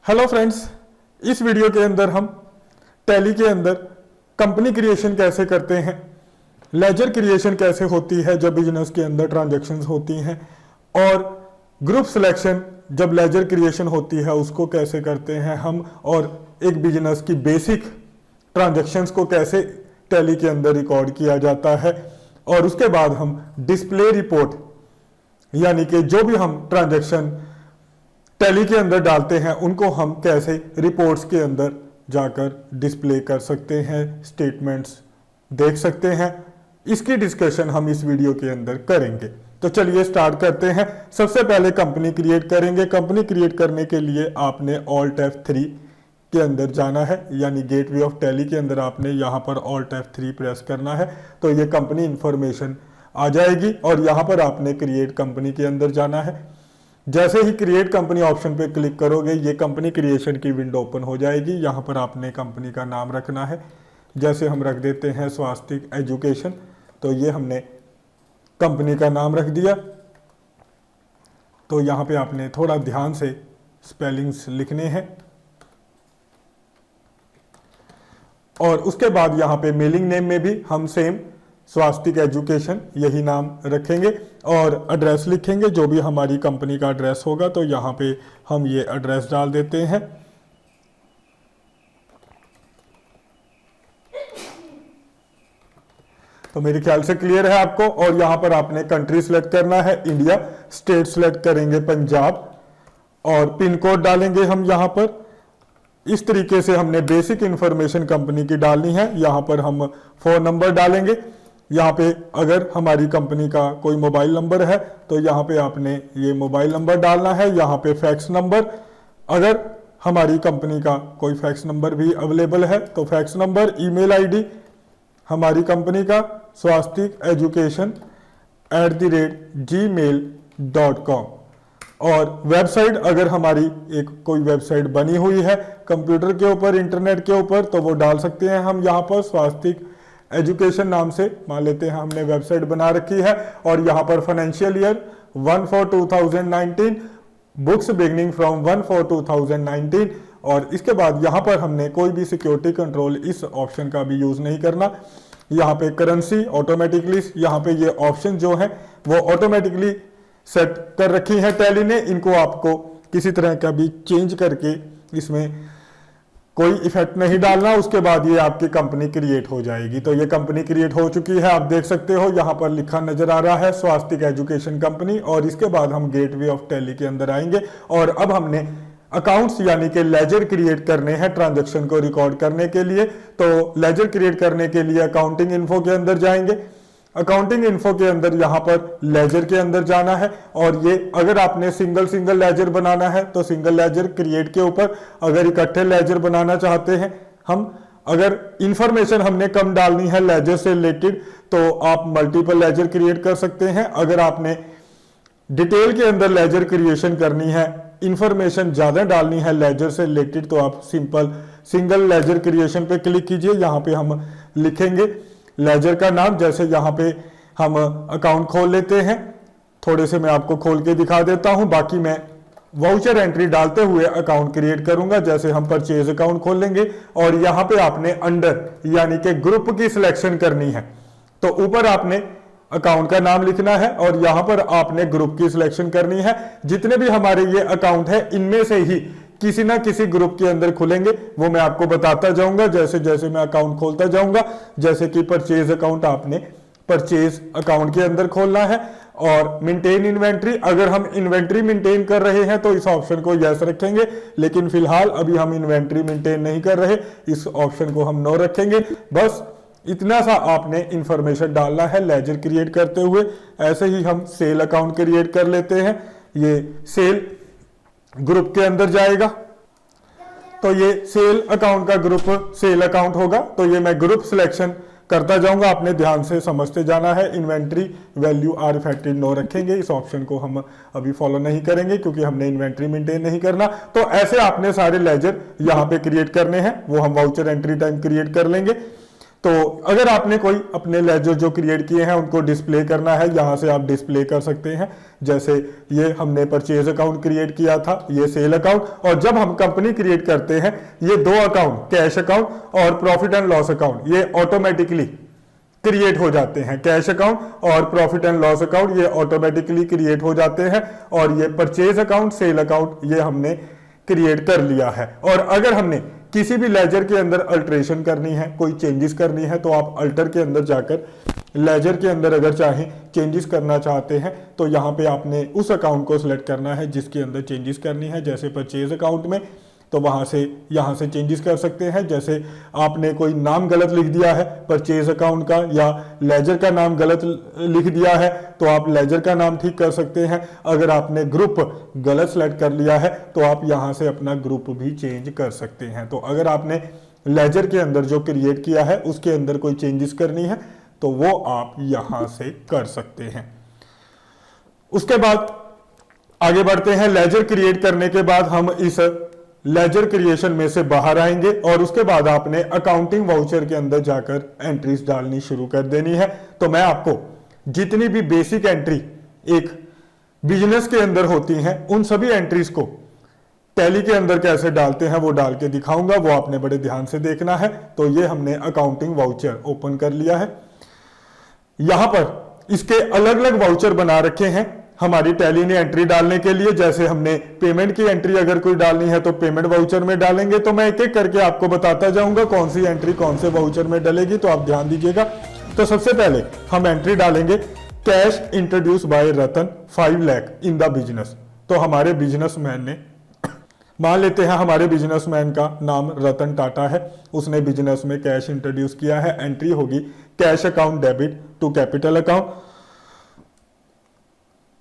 Hello friends, इस video के अंदर हम टैली के अंदर कंपनी क्रिएशन कैसे करते हैं, लेजर क्रिएशन कैसे होती है जब बिजनेस के अंदर ट्रांजैक्शंस होती हैं, और ग्रुप सिलेक्शन जब लेजर क्रिएशन होती है उसको कैसे करते हैं हम, और एक बिजनेस की बेसिक ट्रांजैक्शंस को कैसे टैली के अंदर रिकॉर्ड किया जाता है, और उसके बाद हम डिस्प्ले रिपोर्ट यानी कि जो भी हम ट्रांजैक्शन टैली के अंदर डालते हैं उनको हम कैसे रिपोर्ट्स के अंदर जाकर डिस्प्ले कर सकते हैं, स्टेटमेंट्स देख सकते हैं। इसकी डिस्कशन हम इस वीडियो के अंदर करेंगे। तो चलिए स्टार्ट करते हैं। सबसे पहले कंपनी क्रिएट करेंगे। कंपनी क्रिएट करने के लिए आपने Alt F3 के अंदर जाना है, यानी गेटवे ऑफ टैली के अंदर आपने यहाँ पर Alt F3 प्रेस करना है तो ये कंपनी इंफॉर्मेशन आ जाएगी, और यहाँ पर आपने क्रिएट कंपनी के अंदर जाना है। जैसे ही क्रिएट कंपनी ऑप्शन पे क्लिक करोगे ये कंपनी क्रिएशन की विंडो ओपन हो जाएगी। यहाँ पर आपने कंपनी का नाम रखना है, जैसे हम रख देते हैं स्वास्तिक एजुकेशन, तो ये हमने कंपनी का नाम रख दिया। तो यहाँ पे आपने थोड़ा ध्यान से स्पेलिंग्स लिखने हैं, और उसके बाद यहाँ पे मेलिंग नेम में भी हम सेम स्वास्तिक एजुकेशन यही नाम रखेंगे, और एड्रेस लिखेंगे जो भी हमारी कंपनी का एड्रेस होगा। तो यहाँ पे हम ये एड्रेस डाल देते हैं। तो मेरे ख्याल से क्लियर है आपको। और यहाँ पर आपने कंट्री सिलेक्ट करना है इंडिया, स्टेट सिलेक्ट करेंगे पंजाब, और पिन कोड डालेंगे हम यहाँ पर। इस तरीके से हमने बेसिक इंफॉर्मेशन कंपनी की डालनी है। यहाँ पर हम फ़ोन नंबर डालेंगे। यहाँ पे अगर हमारी कंपनी का कोई मोबाइल नंबर है तो यहाँ पे आपने ये मोबाइल नंबर डालना है। यहाँ पे फैक्स नंबर, अगर हमारी कंपनी का कोई फैक्स नंबर भी अवेलेबल है तो फैक्स नंबर, ईमेल आईडी हमारी कंपनी का स्वास्तिक एजुकेशन @gmail.com, और वेबसाइट अगर हमारी एक कोई वेबसाइट बनी हुई है कंप्यूटर के ऊपर, इंटरनेट के ऊपर, तो वो डाल सकते हैं हम यहाँ पर स्वास्तिक एजुकेशन नाम से। मान लेते हैं हमने वेबसाइट बना रखी है, और यहाँ पर financial year 1/4/2019, books beginning from 1/4/2019, और इसके बाद यहाँ पर हमने कोई भी सिक्योरिटी कंट्रोल इस ऑप्शन का भी यूज नहीं करना। यहाँ पे करेंसी ऑटोमेटिकली, यहाँ पे ये ऑप्शन जो है वो ऑटोमेटिकली सेट कर रखी है टैली ने, इनको आपको किसी तरह का भी चेंज करके इसमें कोई इफेक्ट नहीं डालना। उसके बाद ये आपकी कंपनी क्रिएट हो जाएगी। तो ये कंपनी क्रिएट हो चुकी है, आप देख सकते हो यहाँ पर लिखा नजर आ रहा है स्वास्तिक एजुकेशन कंपनी। और इसके बाद हम गेटवे ऑफ टैली के अंदर आएंगे, और अब हमने अकाउंट्स यानी कि लेजर क्रिएट करने हैं ट्रांजैक्शन को रिकॉर्ड करने के लिए। तो लेजर क्रिएट करने के लिए अकाउंटिंग इन्फो के अंदर जाएंगे। अकाउंटिंग इन्फो के अंदर यहाँ पर लेजर के अंदर जाना है, और ये अगर आपने सिंगल लेजर बनाना है तो सिंगल लेजर क्रिएट के ऊपर, अगर इकट्ठे लेजर बनाना चाहते हैं हम, अगर इंफॉर्मेशन हमने कम डालनी है लेजर से रिलेटेड तो आप मल्टीपल लेजर क्रिएट कर सकते हैं। अगर आपने डिटेल के अंदर लेजर क्रिएशन करनी है, इंफॉर्मेशन ज्यादा डालनी है लेजर से रिलेटेड, तो आप सिंपल सिंगल लेजर क्रिएशन पे क्लिक कीजिए। यहाँ पे हम लिखेंगे लेजर का नाम, जैसे यहाँ पे हम अकाउंट खोल लेते हैं। थोड़े से मैं आपको खोल के दिखा देता हूं, बाकी मैं वाउचर एंट्री डालते हुए अकाउंट क्रिएट करूंगा। जैसे हम परचेज अकाउंट खोल लेंगे, और यहाँ पे आपने अंडर यानी कि ग्रुप की सिलेक्शन करनी है। तो ऊपर आपने अकाउंट का नाम लिखना है, और यहाँ पर आपने ग्रुप की सिलेक्शन करनी है। जितने भी हमारे ये अकाउंट है इनमें से ही किसी ना किसी ग्रुप के अंदर खुलेंगे, वो मैं आपको बताता जाऊंगा जैसे जैसे मैं अकाउंट खोलता जाऊंगा। जैसे कि परचेज अकाउंट आपने परचेज अकाउंट के अंदर खोलना है, और मेंटेन इन्वेंट्री, अगर हम इन्वेंट्री मेंटेन कर रहे हैं तो इस ऑप्शन को यस रखेंगे, लेकिन फिलहाल अभी हम इन्वेंट्री मेंटेन नहीं कर रहे, इस ऑप्शन को हम नो रखेंगे। बस इतना सा आपने इंफॉर्मेशन डालना है लेजर क्रिएट करते हुए। ऐसे ही हम सेल अकाउंट क्रिएट कर लेते हैं। ये सेल ग्रुप के अंदर जाएगा, तो ये सेल अकाउंट का ग्रुप सेल अकाउंट होगा। तो ये मैं ग्रुप सिलेक्शन करता जाऊंगा, आपने ध्यान से समझते जाना है। Inventory value are affected no रखेंगे, इस ऑप्शन को हम अभी फॉलो नहीं करेंगे क्योंकि हमने इन्वेंट्री मेंटेन नहीं करना। तो ऐसे आपने सारे लेजर यहाँ पे क्रिएट करने हैं, वो हम वाउचर एंट्री टाइम क्रिएट कर लेंगे। तो अगर आपने कोई अपने लेजर जो क्रिएट किए हैं उनको डिस्प्ले करना है, यहां से आप डिस्प्ले कर सकते हैं। जैसे ये हमने परचेज अकाउंट क्रिएट किया था, ये सेल अकाउंट, और जब हम कंपनी क्रिएट करते हैं ये दो अकाउंट, कैश अकाउंट और प्रॉफिट एंड लॉस अकाउंट, ये ऑटोमेटिकली क्रिएट हो जाते हैं। कैश अकाउंट और प्रॉफिट एंड लॉस अकाउंट ये ऑटोमेटिकली क्रिएट हो जाते हैं, और ये परचेज अकाउंट, सेल अकाउंट ये हमने क्रिएट कर लिया है। और अगर हमने किसी भी लेजर के अंदर अल्टरेशन करनी है, कोई चेंजेस करनी है, तो आप अल्टर के अंदर जाकर लेजर के अंदर अगर चाहें चेंजेस करना चाहते हैं तो यहाँ पे आपने उस अकाउंट को सिलेक्ट करना है जिसके अंदर चेंजेस करनी है। जैसे परचेज अकाउंट में तो वहां से यहाँ से चेंजेस कर सकते हैं। जैसे आपने कोई नाम गलत लिख दिया है परचेज अकाउंट का, या लेजर का नाम गलत लिख दिया है तो आप लेजर का नाम ठीक कर सकते हैं। अगर आपने ग्रुप गलत सेलेक्ट कर लिया है तो आप यहाँ से अपना ग्रुप भी चेंज कर सकते हैं। तो अगर आपने लेजर के अंदर जो क्रिएट किया है उसके अंदर कोई चेंजेस करनी है तो वो आप यहां से कर सकते हैं। उसके बाद आगे बढ़ते हैं। लेजर क्रिएट करने के बाद हम इस लेजर क्रिएशन में से बाहर आएंगे और उसके बाद आपने अकाउंटिंग वाउचर के अंदर जाकर एंट्रीज डालनी शुरू कर देनी है। तो मैं आपको जितनी भी बेसिक एंट्री एक बिजनेस के अंदर होती हैं उन सभी एंट्रीज को टैली के अंदर कैसे डालते हैं वो डाल के दिखाऊंगा, वो आपने बड़े ध्यान से देखना है। तो ये हमने अकाउंटिंग वाउचर ओपन कर लिया है। यहां पर इसके अलग अलग वाउचर बना रखे हैं हमारी टैली ने एंट्री डालने के लिए। जैसे हमने पेमेंट की एंट्री अगर कोई डालनी है तो पेमेंट वाउचर में डालेंगे। तो मैं एक एक करके आपको बताता जाऊंगा कौन सी एंट्री कौन से वाउचर में डलेगी, तो आप ध्यान दीजिएगा। तो सबसे पहले हम एंट्री डालेंगे cash introduce by Ratan 5 lakh in the business. तो हमारे बिजनेसमैन ने, मान लेते हैं हमारे बिजनेसमैन का नाम रतन टाटा है, उसने बिजनेस में कैश इंट्रोड्यूस किया है। एंट्री होगी cash account debit to capital account.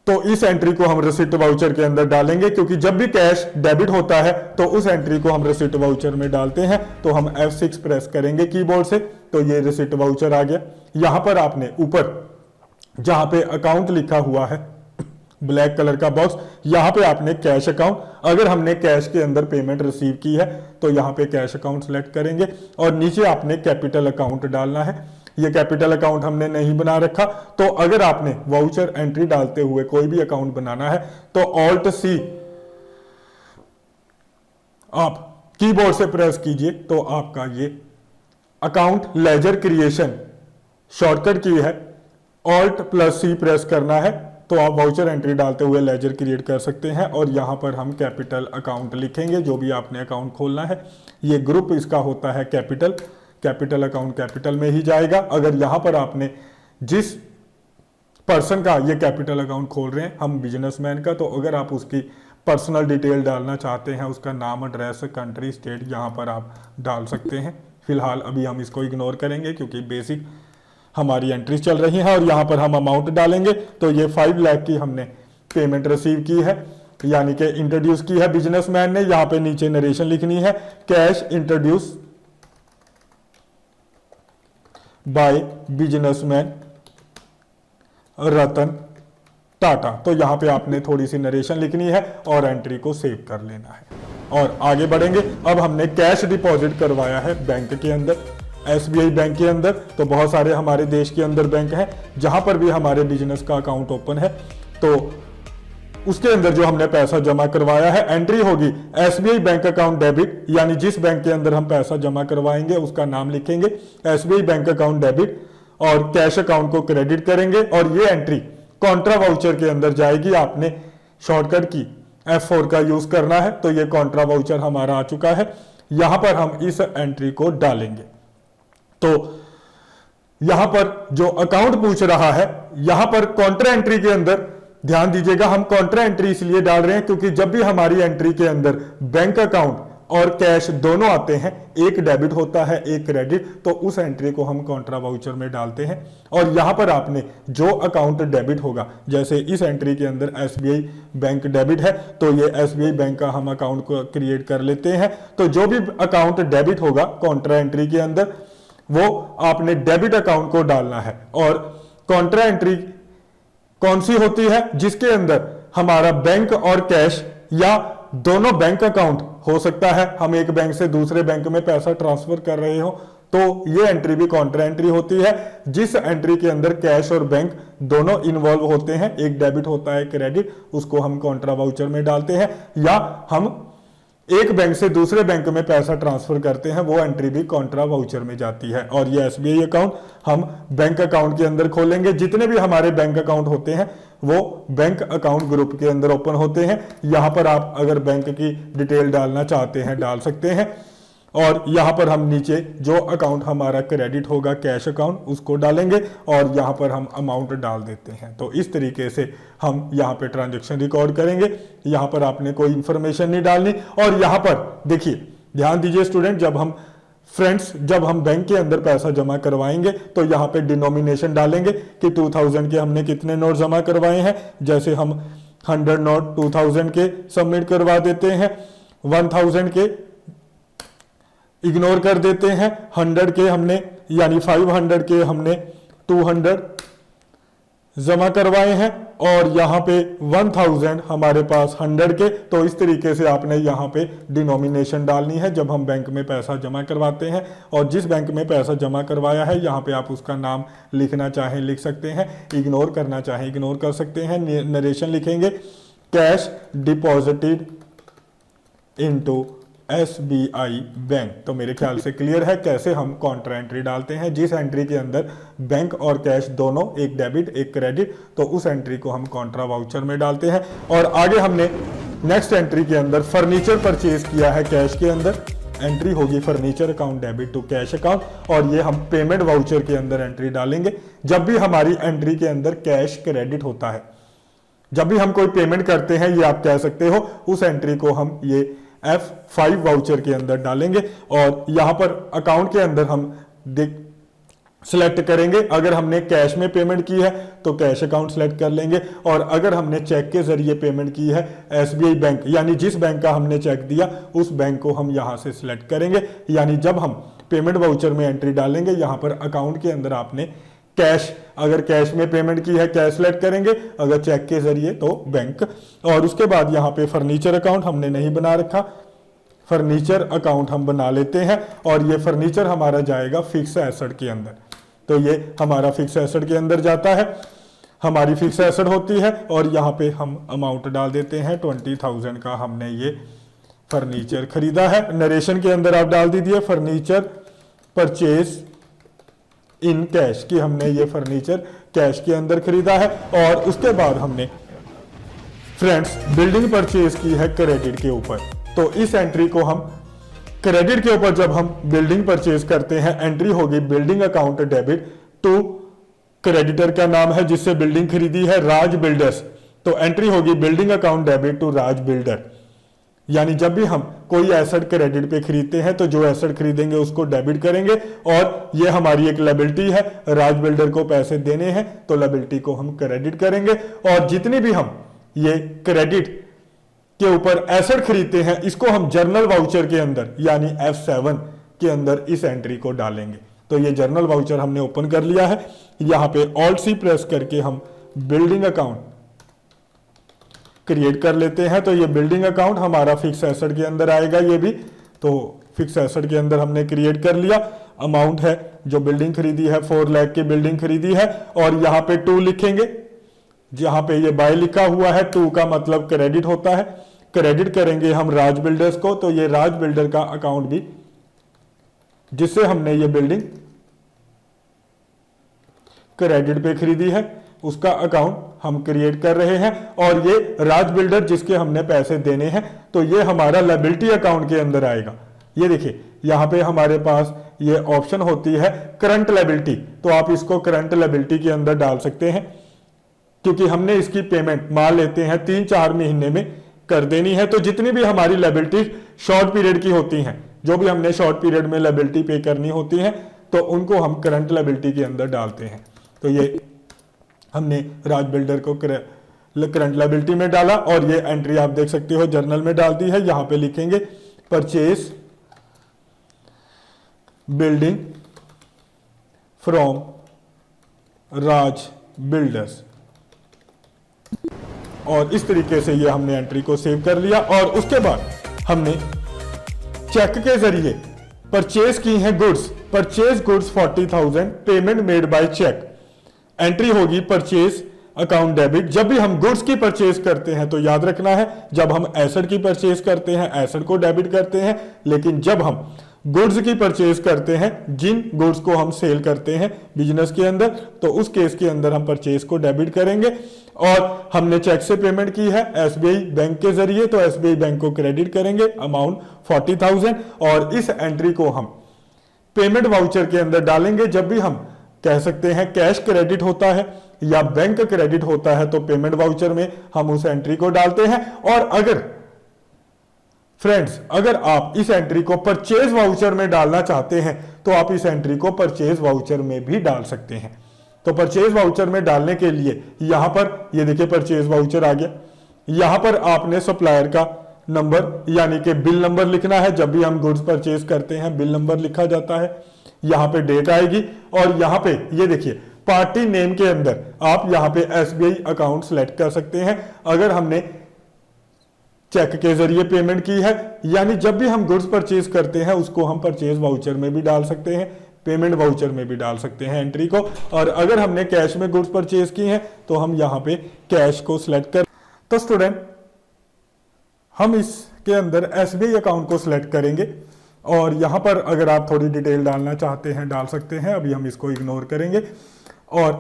तो इस एंट्री को हम रिसिप्ट वाउचर के अंदर डालेंगे, क्योंकि जब भी कैश डेबिट होता है तो उस एंट्री को हम रिसिप्ट वाउचर में डालते हैं। तो हम F6 प्रेस करेंगे कीबोर्ड से, तो ये रिसिप्ट वाउचर आ गया। यहां पर आपने ऊपर जहां पे अकाउंट लिखा हुआ है ब्लैक कलर का बॉक्स, यहां पे आपने कैश अकाउंट, अगर हमने कैश के अंदर पेमेंट रिसीव की है तो यहां पे कैश अकाउंट सेलेक्ट करेंगे और नीचे आपने कैपिटल अकाउंट डालना है। ये कैपिटल अकाउंट हमने नहीं बना रखा, तो अगर आपने वाउचर एंट्री डालते हुए कोई भी अकाउंट बनाना है तो ऑल्ट सी आप कीबोर्ड से प्रेस कीजिए, तो आपका ये अकाउंट लेजर क्रिएशन शॉर्टकट की है, ऑल्ट प्लस सी प्रेस करना है तो आप वाउचर एंट्री डालते हुए लेजर क्रिएट कर सकते हैं। और यहां पर हम कैपिटल अकाउंट लिखेंगे, जो भी आपने अकाउंट खोलना है। ये ग्रुप इसका होता है कैपिटल, कैपिटल अकाउंट कैपिटल में ही जाएगा। अगर यहां पर आपने जिस पर्सन का ये कैपिटल अकाउंट खोल रहे हैं, हम बिजनेसमैन का, तो अगर आप उसकी पर्सनल डिटेल डालना चाहते हैं, उसका नाम, एड्रेस, कंट्री, स्टेट, यहां पर आप डाल सकते हैं। फिलहाल अभी हम इसको इग्नोर करेंगे क्योंकि बेसिक हमारी एंट्रीज चल रही हैं। और यहां पर हम अमाउंट डालेंगे, तो ये 5 लाख की हमने पेमेंट रिसीव की है, यानी कि इंट्रोड्यूस की है बिजनेसमैन ने। यहां पे नीचे नरेशन लिखनी है, cash introduce by businessman Ratan Tata. तो यहां पे आपने थोड़ी सी नरेशन लिखनी है और एंट्री को सेव कर लेना है और आगे बढ़ेंगे। अब हमने कैश डिपॉजिट करवाया है बैंक के अंदर, SBI बैंक के अंदर। तो बहुत सारे हमारे देश के अंदर बैंक हैं जहां पर भी हमारे बिजनेस का अकाउंट ओपन है, तो उसके अंदर जो हमने पैसा जमा करवाया है, एंट्री होगी SBI बैंक अकाउंट डेबिट, यानी जिस बैंक के अंदर हम पैसा जमा करवाएंगे उसका नाम लिखेंगे SBI बैंक अकाउंट डेबिट और कैश अकाउंट को क्रेडिट करेंगे। और ये एंट्री कॉन्ट्रा वाउचर के अंदर जाएगी। आपने शॉर्टकट की F4 का यूज करना है। तो ये कॉन्ट्रा वाउचर हमारा आ चुका है, यहां पर हम इस एंट्री को डालेंगे। तो यहां पर जो अकाउंट पूछ रहा है, यहां पर कॉन्ट्रा एंट्री के अंदर ध्यान दीजिएगा, हम कॉन्ट्रा एंट्री इसलिए डाल रहे हैं क्योंकि जब भी हमारी एंट्री के अंदर बैंक अकाउंट और कैश दोनों आते हैं, एक डेबिट होता है एक क्रेडिट, तो उस एंट्री को हम कॉन्ट्रा वाउचर में डालते हैं। और यहां पर आपने जो अकाउंट डेबिट होगा, जैसे इस एंट्री के अंदर SBI बैंक डेबिट है, तो ये SBI बैंक का हम अकाउंट को क्रिएट कर लेते हैं। तो जो भी अकाउंट डेबिट होगा कॉन्ट्रा एंट्री के अंदर, वो आपने डेबिट अकाउंट को डालना है। और कॉन्ट्रा एंट्री कौन सी होती है? जिसके अंदर हमारा बैंक और कैश या दोनों बैंक अकाउंट हो सकता है, हम एक बैंक से दूसरे बैंक में पैसा ट्रांसफर कर रहे हो, तो ये एंट्री भी कॉन्ट्रा एंट्री होती है, जिस एंट्री के अंदर कैश और बैंक दोनों इन्वॉल्व होते हैं, एक डेबिट होता है क्रेडिट, उसको हम कॉन्ट्रा वाउचर में डालते हैं, या हम एक बैंक से दूसरे बैंक में पैसा ट्रांसफर करते हैं, वो एंट्री भी कॉन्ट्रा वाउचर में जाती है। और ये एसबीआई अकाउंट हम बैंक अकाउंट के अंदर खोलेंगे, जितने भी हमारे बैंक अकाउंट होते हैं वो बैंक अकाउंट ग्रुप के अंदर ओपन होते हैं। यहां पर आप अगर बैंक की डिटेल डालना चाहते हैं डाल सकते हैं, और यहां पर हम नीचे जो अकाउंट हमारा क्रेडिट होगा कैश अकाउंट उसको डालेंगे और यहां पर हम अमाउंट डाल देते हैं। तो इस तरीके से हम यहां पे ट्रांजैक्शन रिकॉर्ड करेंगे। यहां पर आपने कोई इंफॉर्मेशन नहीं डालनी। और यहां पर देखिए, ध्यान दीजिए स्टूडेंट, जब हम बैंक के अंदर पैसा जमा करवाएंगे तो यहाँ पे डिनोमिनेशन डालेंगे कि 2000 के हमने कितने नोट जमा करवाए हैं। जैसे हम 100 नोट 2000 के सबमिट करवा देते हैं, 1000 के इग्नोर कर देते हैं, 100 के हमने यानी 500 के हमने 200 जमा करवाए हैं, और यहां पे 1000 हमारे पास 100 के। तो इस तरीके से आपने यहां पे डिनोमिनेशन डालनी है जब हम बैंक में पैसा जमा करवाते हैं। और जिस बैंक में पैसा जमा करवाया है यहां पे आप उसका नाम लिखना चाहें लिख सकते हैं, इग्नोर करना चाहें इग्नोर कर सकते हैं। नरेशन लिखेंगे, cash deposited into SBI bank. तो मेरे ख्याल से क्लियर है कैसे हम कॉन्ट्रा एंट्री डालते हैं। जिस एंट्री के अंदर बैंक और कैश दोनों, एक डेबिट एक क्रेडिट, तो उस एंट्री को हम कॉन्ट्रा वाउचर में डालते हैं। और आगे हमने नेक्स्ट एंट्री के अंदर फर्नीचर परचेज किया है कैश के अंदर, एंट्री होगी furniture account debit to cash account, और ये हम पेमेंट वाउचर के अंदर एंट्री डालेंगे। जब भी हमारी एंट्री के अंदर कैश क्रेडिट होता है, जब भी हम कोई पेमेंट करते हैं, ये आप कह सकते हो, उस एंट्री को हम ये F5 वाउचर के अंदर डालेंगे। और यहां पर अकाउंट के अंदर हम सिलेक्ट करेंगे, अगर हमने कैश में पेमेंट की है तो कैश अकाउंट सेलेक्ट कर लेंगे, और अगर हमने चेक के जरिए पेमेंट की है एसबीआई बैंक, यानी जिस बैंक का हमने चेक दिया उस बैंक को हम यहां से सिलेक्ट करेंगे। यानी जब हम पेमेंट वाउचर में एंट्री डालेंगे, यहां पर अकाउंट के अंदर आपने कैश, अगर कैश में पेमेंट की है कैश सेलेक्ट करेंगे, अगर चेक के जरिए तो बैंक। और उसके बाद यहाँ पे फर्नीचर अकाउंट हमने नहीं बना रखा, फर्नीचर अकाउंट हम बना लेते हैं, और ये फर्नीचर हमारा जाएगा फिक्स एसेट के अंदर। तो ये हमारा फिक्स एसेट के अंदर जाता है, हमारी फिक्स एसेट होती है। और यहाँ पे हम अमाउंट डाल देते हैं 20,000 का हमने ये फर्नीचर खरीदा है। नरेशन के अंदर आप डाल दीजिए फर्नीचर परचेज इन कैश, कि हमने ये फर्नीचर कैश के अंदर खरीदा है। और उसके बाद हमने फ्रेंड्स बिल्डिंग परचेज की है क्रेडिट के ऊपर। तो इस एंट्री को हम क्रेडिट के ऊपर जब हम बिल्डिंग परचेज करते हैं, एंट्री होगी building account debit to, creditor का नाम है जिससे बिल्डिंग खरीदी है राज बिल्डर्स, तो एंट्री होगी building account debit to Raj builder. यानी जब भी हम कोई एसेट क्रेडिट पे खरीदते हैं तो जो एसेट खरीदेंगे उसको डेबिट करेंगे, और ये हमारी एक लायबिलिटी है, राज बिल्डर को पैसे देने हैं तो लायबिलिटी को हम क्रेडिट करेंगे। और जितनी भी हम ये क्रेडिट के ऊपर एसेट खरीदते हैं इसको हम जर्नल वाउचर के अंदर यानी F7 के अंदर इस एंट्री को डालेंगे। तो ये जर्नल वाउचर हमने ओपन कर लिया है। यहां पे Alt+C प्रेस करके हम बिल्डिंग अकाउंट क्रिएट कर लेते हैं। तो ये बिल्डिंग अकाउंट हमारा फिक्स एसेट के अंदर आएगा। ये भी तो फिक्स एसेट के अंदर हमने क्रिएट कर लिया। अमाउंट है जो बिल्डिंग खरीदी है 4 लाख की बिल्डिंग खरीदी है, और यहाँ पे 2 लिखेंगे। जहां पे ये बाय लिखा हुआ है 2 का मतलब क्रेडिट होता है, क्रेडिट करेंगे हम राज बिल्डर्स को। तो ये राज बिल्डर का अकाउंट भी जिससे हमने ये बिल्डिंग क्रेडिट पे खरीदी है उसका अकाउंट हम क्रिएट कर रहे हैं। और ये राज बिल्डर जिसके हमने पैसे देने हैं तो ये हमारा लायबिलिटी अकाउंट के अंदर आएगा। ये देखिए यहां पे हमारे पास ये ऑप्शन होती है करंट लायबिलिटी, तो आप इसको करंट लायबिलिटी के अंदर डाल सकते हैं, क्योंकि हमने इसकी पेमेंट मान लेते हैं 3-4 महीने में कर देनी है। तो जितनी भी हमारी लायबिलिटी शॉर्ट पीरियड की होती हैं, जो भी हमने शॉर्ट पीरियड में लायबिलिटी पे करनी होती है, तो उनको हम करंट लायबिलिटी के अंदर डालते हैं। तो ये हमने राज बिल्डर को करंट लायबिलिटी में डाला, और ये एंट्री आप देख सकते हो जर्नल में डाल दी है। यहां पे लिखेंगे purchase building from Raj builders, और इस तरीके से ये हमने एंट्री को सेव कर लिया। और उसके बाद हमने चेक के जरिए परचेज की है goods, purchase goods 40,000, payment made by cheque. Entry होगी परचेज अकाउंट डेबिट। जब भी हम गुड्स की परचेज करते हैं तो याद रखना है, जब हम एसेट की परचेज करते हैं एसेट को डेबिट करते हैं, लेकिन जब हम गुड्स की परचेज करते हैं, जिन गुड्स को हम सेल करते हैं बिजनेस के अंदर, तो उस केस के अंदर हम परचेज को डेबिट करेंगे। और हमने चेक से पेमेंट की है एसबीआई बैंक के जरिए, तो एसबीआई बैंक को क्रेडिट करेंगे अमाउंट 40,000, और इस एंट्री को हम पेमेंट वाउचर के अंदर डालेंगे। जब भी हम कह सकते हैं कैश क्रेडिट होता है या बैंक क्रेडिट होता है, तो पेमेंट वाउचर में हम उस एंट्री को डालते हैं। और अगर फ्रेंड्स, अगर आप इस एंट्री को परचेज वाउचर में डालना चाहते हैं तो आप इस एंट्री को परचेज वाउचर में भी डाल सकते हैं। तो परचेज वाउचर में डालने के लिए यहां पर ये देखिए परचेज वाउचर आ गया। यहां पर आपने सप्लायर का नंबर यानी कि बिल नंबर लिखना है। जब भी हम गुड्स परचेज करते हैं बिल नंबर लिखा जाता है। यहां पे डेट आएगी और यहां पे ये देखिए पार्टी नेम के अंदर आप यहां पे एसबीआई अकाउंट सेलेक्ट कर सकते हैं अगर हमने चेक के जरिए पेमेंट की है। यानी जब भी हम गुड्स परचेज करते हैं उसको हम परचेज वाउचर में भी डाल सकते हैं, पेमेंट वाउचर में भी डाल सकते हैं एंट्री को। और अगर हमने कैश में गुड्स परचेज की हैं तो हम यहां पे कैश को सिलेक्ट कर। तो स्टूडेंट, हम इसके अंदर एसबीआई अकाउंट को सिलेक्ट करेंगे और यहां पर अगर आप थोड़ी डिटेल डालना चाहते हैं डाल सकते हैं, अभी हम इसको इग्नोर करेंगे। और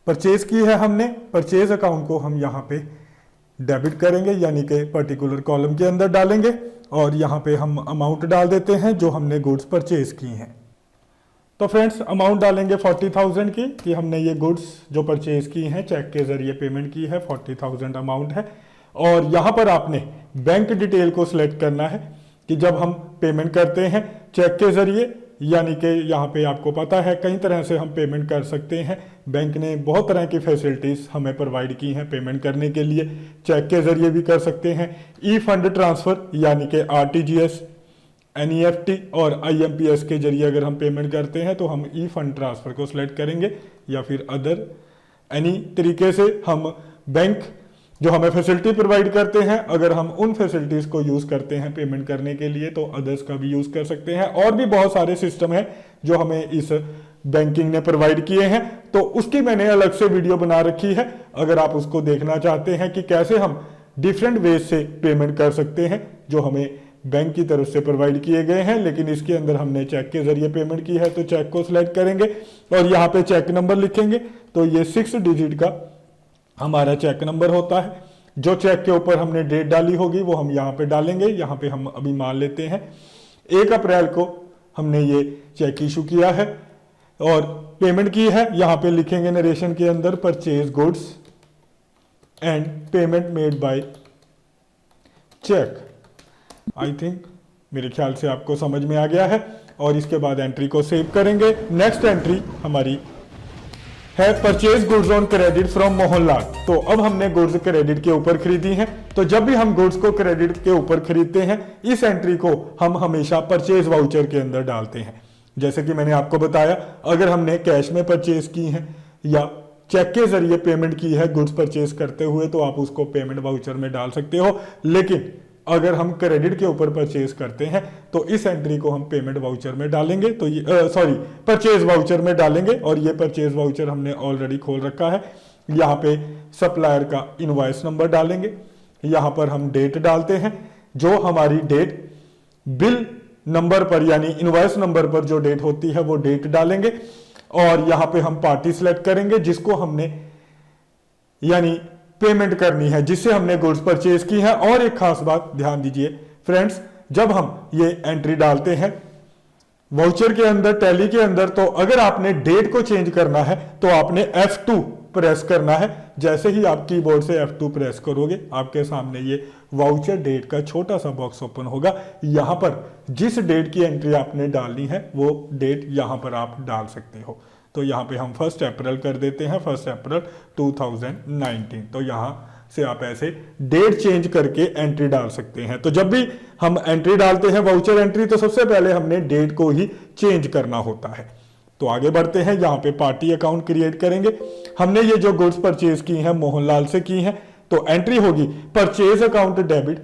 परचेज की है हमने, परचेज अकाउंट को हम यहां पे डेबिट करेंगे यानी कि पर्टिकुलर कॉलम के अंदर डालेंगे और यहां पे हम अमाउंट डाल देते हैं जो हमने गुड्स परचेज की हैं। तो फ्रेंड्स, अमाउंट डालेंगे 40,000 की कि हमने ये गुड्स जो परचेज की हैं चेक के जरिए पेमेंट की है, 40,000 अमाउंट है। और यहां पर आपने बैंक डिटेल को सिलेक्ट करना है कि जब हम पेमेंट करते हैं चेक के जरिए, यानी कि यहाँ पे आपको पता है कई तरह से हम पेमेंट कर सकते हैं। बैंक ने बहुत तरह की फैसिलिटीज हमें प्रोवाइड की हैं पेमेंट करने के लिए। चेक के जरिए भी कर सकते हैं, ई फंड ट्रांसफर यानी कि आरटीजीएस, एनईएफटी और आईएमपीएस के जरिए अगर हम पेमेंट करते हैं तो हम ई फंड ट्रांसफर को सिलेक्ट करेंगे, या फिर अदर एनी तरीके से हम बैंक जो हमें फैसिलिटी प्रोवाइड करते हैं अगर हम उन फैसिलिटीज को यूज करते हैं पेमेंट करने के लिए तो अदर्स का भी यूज कर सकते हैं। और भी बहुत सारे सिस्टम है जो हमें इस बैंकिंग ने प्रोवाइड किए हैं, तो उसकी मैंने अलग से वीडियो बना रखी है। अगर आप उसको देखना चाहते हैं कि कैसे हम डिफरेंट वेज से पेमेंट कर सकते हैं जो हमें बैंक की तरफ से प्रोवाइड किए गए हैं, लेकिन इसके अंदर हमने चेक के जरिए पेमेंट की है तो चेक को सिलेक्ट करेंगे और यहाँ पे चेक नंबर लिखेंगे। तो ये 6 डिजिट का हमारा चेक नंबर होता है। जो चेक के ऊपर हमने डेट डाली होगी वो हम यहाँ पे डालेंगे। यहाँ पे हम अभी मान लेते हैं 1 अप्रैल को हमने ये चेक इशू किया है और पेमेंट की है। यहाँ पे लिखेंगे नरेशन के अंदर purchase goods and payment made by cheque. I think मेरे ख्याल से आपको समझ में आ गया है। और इसके बाद एंट्री को सेव करेंगे। नेक्स्ट एंट्री हमारी है purchase goods on credit from Mohanlal. तो अब हमने गुड्स क्रेडिट के ऊपर खरीदी हैं, तो जब भी हम गुड्स को क्रेडिट के ऊपर खरीदते हैं इस एंट्री को हम हमेशा परचेज वाउचर के अंदर डालते हैं। जैसे कि मैंने आपको बताया, अगर हमने कैश में परचेज की है या चेक के जरिए पेमेंट की है गुड्स परचेज करते हुए तो आप उसको पेमेंट वाउचर में डाल सकते हो, लेकिन अगर हम क्रेडिट के ऊपर परचेज करते हैं तो इस एंट्री को हम पेमेंट वाउचर में डालेंगे। तो ये परचेज वाउचर में डालेंगे और ये परचेज वाउचर हमने ऑलरेडी खोल रखा है। यहाँ पे सप्लायर का इनवॉइस नंबर डालेंगे, यहाँ पर हम डेट डालते हैं, जो हमारी डेट बिल नंबर पर यानी इनवॉइस नंबर पर जो डेट होती है वो डेट डालेंगे और यहाँ पे हम पार्टी सिलेक्ट करेंगे जिसको हमने यानी पेमेंट करनी है, जिससे हमने गुड्स परचेज की है। और एक खास बात ध्यान दीजिए फ्रेंड्स, जब हम ये एंट्री डालते हैं वाउचर के अंदर टैली के अंदर, तो अगर आपने डेट को चेंज करना है तो आपने F2 प्रेस करना है। जैसे ही आप कीबोर्ड से F2 प्रेस करोगे आपके सामने ये वाउचर डेट का छोटा सा बॉक्स ओपन होगा। यहां पर जिस डेट की एंट्री आपने डालनी है वो डेट यहां पर आप डाल सकते हो। तो यहाँ पे हम 1 अप्रैल कर देते हैं, 1 अप्रैल 2019। तो यहाँ से आप ऐसे डेट चेंज करके एंट्री डाल सकते हैं। तो जब भी हम एंट्री डालते हैं वाउचर एंट्री तो सबसे पहले हमने डेट को ही चेंज करना होता है। तो आगे बढ़ते हैं, यहाँ पे पार्टी अकाउंट क्रिएट करेंगे। हमने ये जो गुड्स परचेज की हैं मोहनलाल से की हैं, तो एंट्री होगी purchase account debit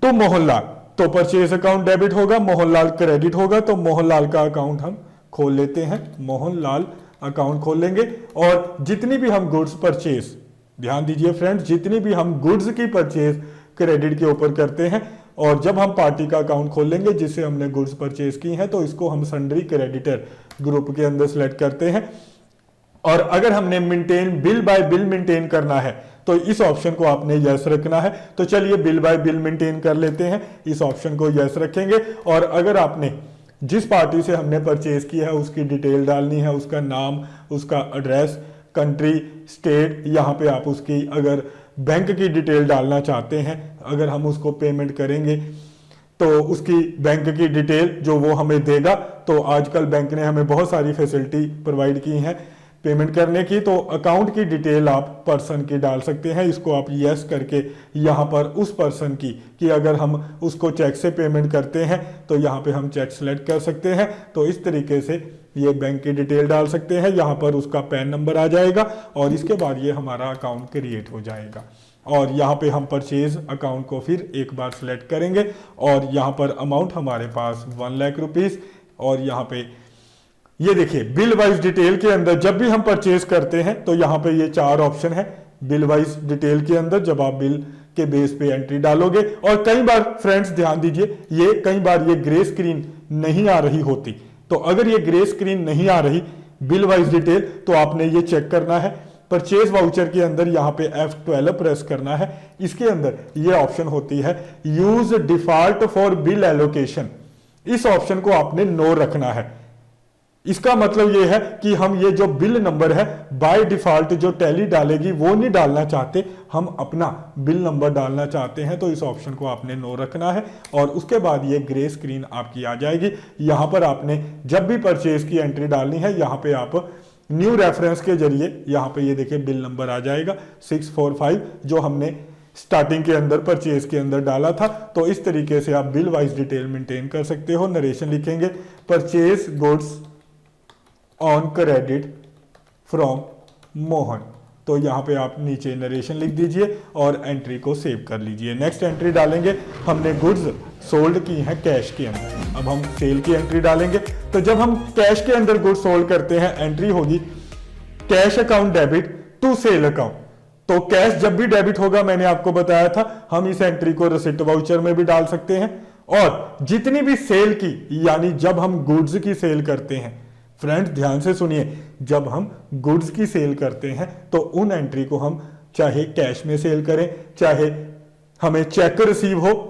to Mohanlal. तो परचेज अकाउंट डेबिट होगा, मोहनलाल क्रेडिट होगा, तो मोहनलाल का अकाउंट हम खोल लेते हैं, मोहनलाल अकाउंट खोल लेंगे। और जितनी भी हम गुड्स परचेज, ध्यान दीजिए फ्रेंड्स, जितनी भी हम गुड्स की परचेज क्रेडिट के ऊपर करते हैं, और जब हम पार्टी का अकाउंट खोल लेंगे जिससे हमने गुड्स परचेज की हैं, तो इसको हम सन्ड्री क्रेडिटर ग्रुप के अंदर सेलेक्ट करते हैं। और अगर हमने maintain bill bye bill maintain करना है तो इस ऑप्शन को आपने यस रखना है। तो चलिए बिल बाय बिल मेंटेन कर लेते हैं, इस ऑप्शन को यस रखेंगे। और अगर आपने जिस पार्टी से हमने परचेज किया है उसकी डिटेल डालनी है, उसका नाम, उसका एड्रेस, कंट्री, स्टेट, यहाँ पे आप उसकी अगर बैंक की डिटेल डालना चाहते हैं, अगर हम उसको पेमेंट करेंगे तो उसकी बैंक की डिटेल जो वो हमें देगा, तो आजकल बैंक ने हमें बहुत सारी फैसिलिटी प्रोवाइड की हैं पेमेंट करने की, तो अकाउंट की डिटेल आप पर्सन की डाल सकते हैं। इसको आप यस करके यहाँ पर उस पर्सन की कि अगर हम उसको चेक से पेमेंट करते हैं तो यहाँ पे हम चेक सेलेक्ट कर सकते हैं। तो इस तरीके से ये बैंक की डिटेल डाल सकते हैं, यहाँ पर उसका पैन नंबर आ जाएगा और इसके बाद ये हमारा अकाउंट क्रिएट हो जाएगा। और यहाँ पे हम परचेज अकाउंट को फिर एक बार सेलेक्ट करेंगे और यहाँ पर अमाउंट हमारे पास 1 लाख रुपीस। और यहाँ पे ये देखिए बिल वाइज डिटेल के अंदर जब भी हम परचेज करते हैं तो यहाँ पे ये 4 ऑप्शन है बिल वाइज डिटेल के अंदर, जब आप बिल के बेस पे एंट्री डालोगे। और कई बार फ्रेंड्स ध्यान दीजिए, ये कई बार ये ग्रे स्क्रीन नहीं आ रही होती, तो अगर ये ग्रे स्क्रीन नहीं आ रही बिल वाइज डिटेल तो आपने ये चेक करना है। परचेज वाउचर के अंदर यहाँ पे F12 प्रेस करना है, इसके अंदर ये ऑप्शन होती है use default for bill allocation, इस ऑप्शन को आपने नो रखना है। इसका मतलब ये है कि हम ये जो बिल नंबर है बाय डिफॉल्ट जो टैली डालेगी वो नहीं डालना चाहते, हम अपना बिल नंबर डालना चाहते हैं, तो इस ऑप्शन को आपने नो रखना है। और उसके बाद ये ग्रे स्क्रीन आपकी आ जाएगी। यहाँ पर आपने जब भी परचेज की एंट्री डालनी है, यहाँ पे आप न्यू रेफरेंस के जरिए यहाँ पे ये देखिए बिल नंबर आ जाएगा 645 जो हमने स्टार्टिंग के अंदर परचेज के अंदर डाला था। तो इस तरीके से आप बिल वाइज डिटेल मेंटेन कर सकते हो। नरेशन लिखेंगे purchase goods on credit from Mohan, तो यहाँ पे आप नीचे नरेशन लिख दीजिए और एंट्री को सेव कर लीजिए। नेक्स्ट एंट्री डालेंगे, हमने गुड्स सोल्ड की हैं कैश के अंदर, अब हम सेल की एंट्री डालेंगे। तो जब हम कैश के अंदर गुड्स सोल्ड करते हैं एंट्री होगी cash account debit to sale account. तो कैश जब भी डेबिट होगा, मैंने आपको बताया था, हम इस एंट्री को रिसिप्ट वाउचर में भी डाल सकते हैं। और जितनी भी सेल की, यानी जब हम गुड्स की सेल करते हैं, फ्रेंड्स ध्यान से सुनिए, जब हम गुड्स की सेल करते हैं तो उन एंट्री को हम चाहे कैश में सेल करें, चाहे हमें चेक रिसीव हो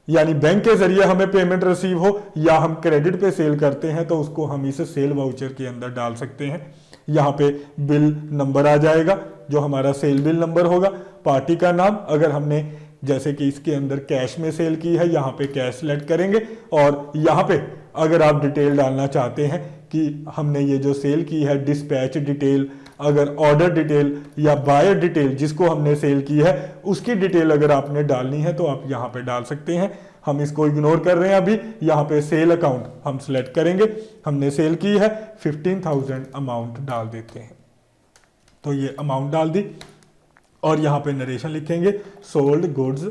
यानी बैंक के जरिए हमें पेमेंट रिसीव हो, या हम क्रेडिट पे सेल करते हैं तो उसको हम इस सेल वाउचर के अंदर डाल सकते हैं। यहाँ पे बिल नंबर आ जाएगा जो हमारा सेल बिल नंबर होगा, पार्टी का नाम, अगर हमने जैसे कि इसके अंदर कैश में सेल की है यहाँ पे कैश सेलेक्ट करेंगे। और यहाँ पे अगर आप डिटेल डालना चाहते हैं कि हमने ये जो सेल की है डिस्पैच डिटेल, अगर ऑर्डर डिटेल या बायर डिटेल जिसको हमने सेल की है उसकी डिटेल अगर आपने डालनी है तो आप यहाँ पे डाल सकते हैं। हम इसको इग्नोर कर रहे हैं अभी। यहाँ पे सेल अकाउंट हम सिलेक्ट करेंगे, हमने सेल की है 15,000 अमाउंट डाल देते हैं, तो ये अमाउंट डाल दी। और यहाँ पे नरेशन लिखेंगे सोल्ड गुड्स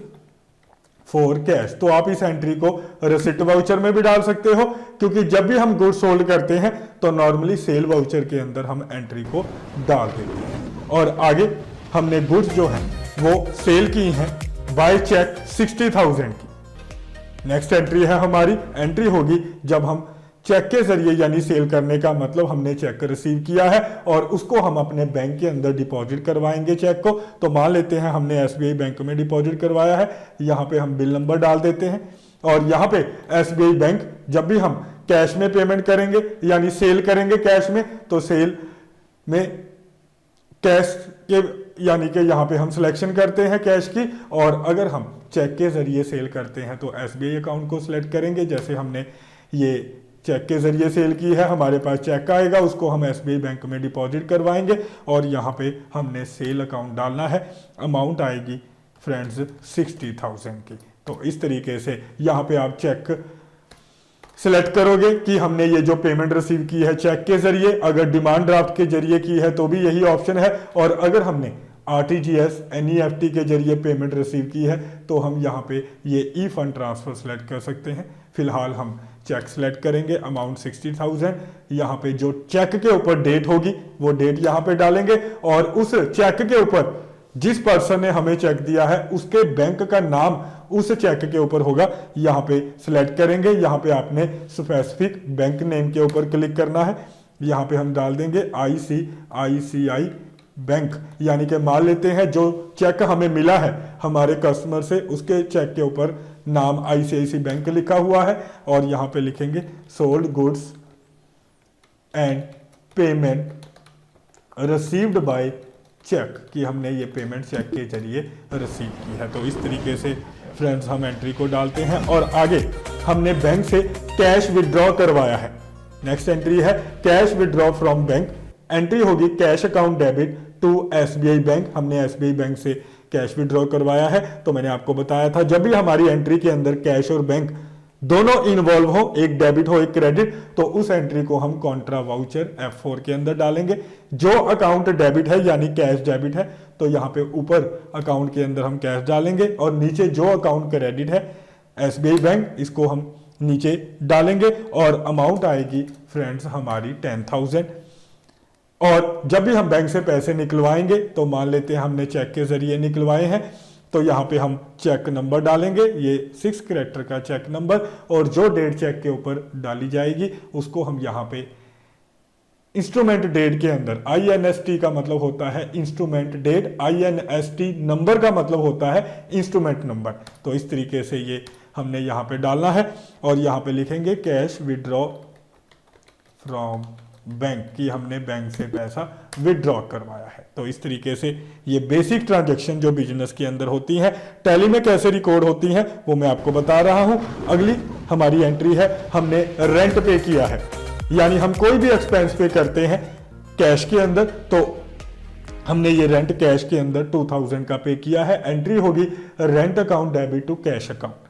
फॉर कैश। तो आप इस एंट्री को रिसिप्ट वाउचर में भी डाल सकते हो, क्योंकि जब भी हम गुड्स सोल्ड करते हैं तो नॉर्मली सेल वाउचर के अंदर हम एंट्री को डाल देते हैं। और आगे हमने गुड्स जो है वो सेल की हैं बाय चेक 60,000 की। नेक्स्ट एंट्री है हमारी, एंट्री होगी जब हम चेक के जरिए, यानी सेल करने का मतलब हमने चेक रिसीव किया है और उसको हम अपने बैंक के अंदर डिपॉजिट करवाएंगे चेक को। तो मान लेते हैं हमने SBI बैंक में डिपॉजिट करवाया है, यहाँ पे हम बिल नंबर डाल देते हैं। और यहाँ पे SBI बैंक जब भी हम कैश में पेमेंट करेंगे यानी सेल करेंगे कैश में, तो सेल में कैश के यानी कि यहाँ पे हम सिलेक्शन करते हैं कैश की। और अगर हम चेक के जरिए सेल करते हैं तो SBI अकाउंट को सिलेक्ट करेंगे। जैसे हमने ये चेक के जरिए सेल की है, हमारे पास चेक आएगा, उसको हम SBI बैंक में डिपॉजिट करवाएंगे और यहाँ पे हमने सेल अकाउंट डालना है। अमाउंट आएगी फ्रेंड्स 60,000 की। तो इस तरीके से यहाँ पे आप चेक सिलेक्ट करोगे कि हमने ये जो पेमेंट रिसीव की है चेक के जरिए, अगर डिमांड ड्राफ्ट के जरिए की है तो भी यही ऑप्शन है। और अगर हमने RTGS NEFT के जरिए पेमेंट रिसीव की है तो हम यहाँ पे ये ई फंड ट्रांसफर सेलेक्ट कर सकते हैं। फिलहाल हम चेक सेलेक्ट करेंगे, अमाउंट 60,000। यहाँ पे जो चेक के ऊपर डेट होगी वो डेट यहाँ पे डालेंगे और उस चेक के ऊपर जिस पर्सन ने हमें चेक दिया है उसके बैंक का नाम उस चेक के ऊपर होगा, यहाँ पे सिलेक्ट करेंगे। यहाँ पे आपने स्पेसिफिक बैंक नेम के ऊपर क्लिक करना है। यहाँ पे हम डाल देंगे ICICI बैंक, यानी कि मान लेते हैं जो चेक हमें मिला है हमारे कस्टमर से उसके चेक के ऊपर नाम ICICI बैंक लिखा हुआ है और यहाँ पे लिखेंगे sold goods and payment received by cheque, कि हमने ये पेमेंट चेक के जरिए रिसीव की है। तो इस तरीके से फ्रेंड्स हम एंट्री को डालते हैं और आगे हमने बैंक से कैश विड्रॉ करवाया है। नेक्स्ट एंट्री है cash withdraw from bank. Entry होगी cash account debit to SBI bank. हमने SBI बैंक से कैश विड्रॉ करवाया है। तो मैंने आपको बताया था जब भी हमारी एंट्री के अंदर कैश और बैंक दोनों इन्वॉल्व हो, एक डेबिट हो एक क्रेडिट, तो उस एंट्री को हम कॉन्ट्रा वाउचर F4 के अंदर डालेंगे। जो अकाउंट डेबिट है यानी कैश डेबिट है तो यहाँ पे ऊपर अकाउंट के अंदर हम कैश डालेंगे और नीचे जो अकाउंट क्रेडिट है SBI बैंक, इसको हम नीचे डालेंगे और अमाउंट आएगी फ्रेंड्स हमारी 10,000। और जब भी हम बैंक से पैसे निकलवाएंगे तो मान लेते हैं हमने चेक के जरिए निकलवाए हैं तो यहाँ पे हम चेक नंबर डालेंगे, ये 6 कैरेक्टर का चेक नंबर, और जो डेट चेक के ऊपर डाली जाएगी उसको हम यहाँ पे इंस्ट्रूमेंट डेट के अंदर, INST का मतलब होता है इंस्ट्रूमेंट डेट, INST नंबर का मतलब होता है इंस्ट्रूमेंट नंबर। तो इस तरीके से ये हमने यहाँ पे डालना है और यहाँ पे लिखेंगे कैश विड्रॉ फ्रॉम बैंक, कि हमने बैंक से पैसा विड्रॉ करवाया है। तो इस तरीके से ये बेसिक ट्रांजैक्शन जो बिजनेस के अंदर होती है टैली में कैसे रिकॉर्ड होती है वो मैं आपको बता रहा हूं। अगली हमारी एंट्री है हमने रेंट पे किया है, यानी हम कोई भी एक्सपेंस पे करते हैं कैश के अंदर तो हमने ये रेंट कैश के अंदर 2000 का पे किया है। एंट्री होगी rent account debit to cash account,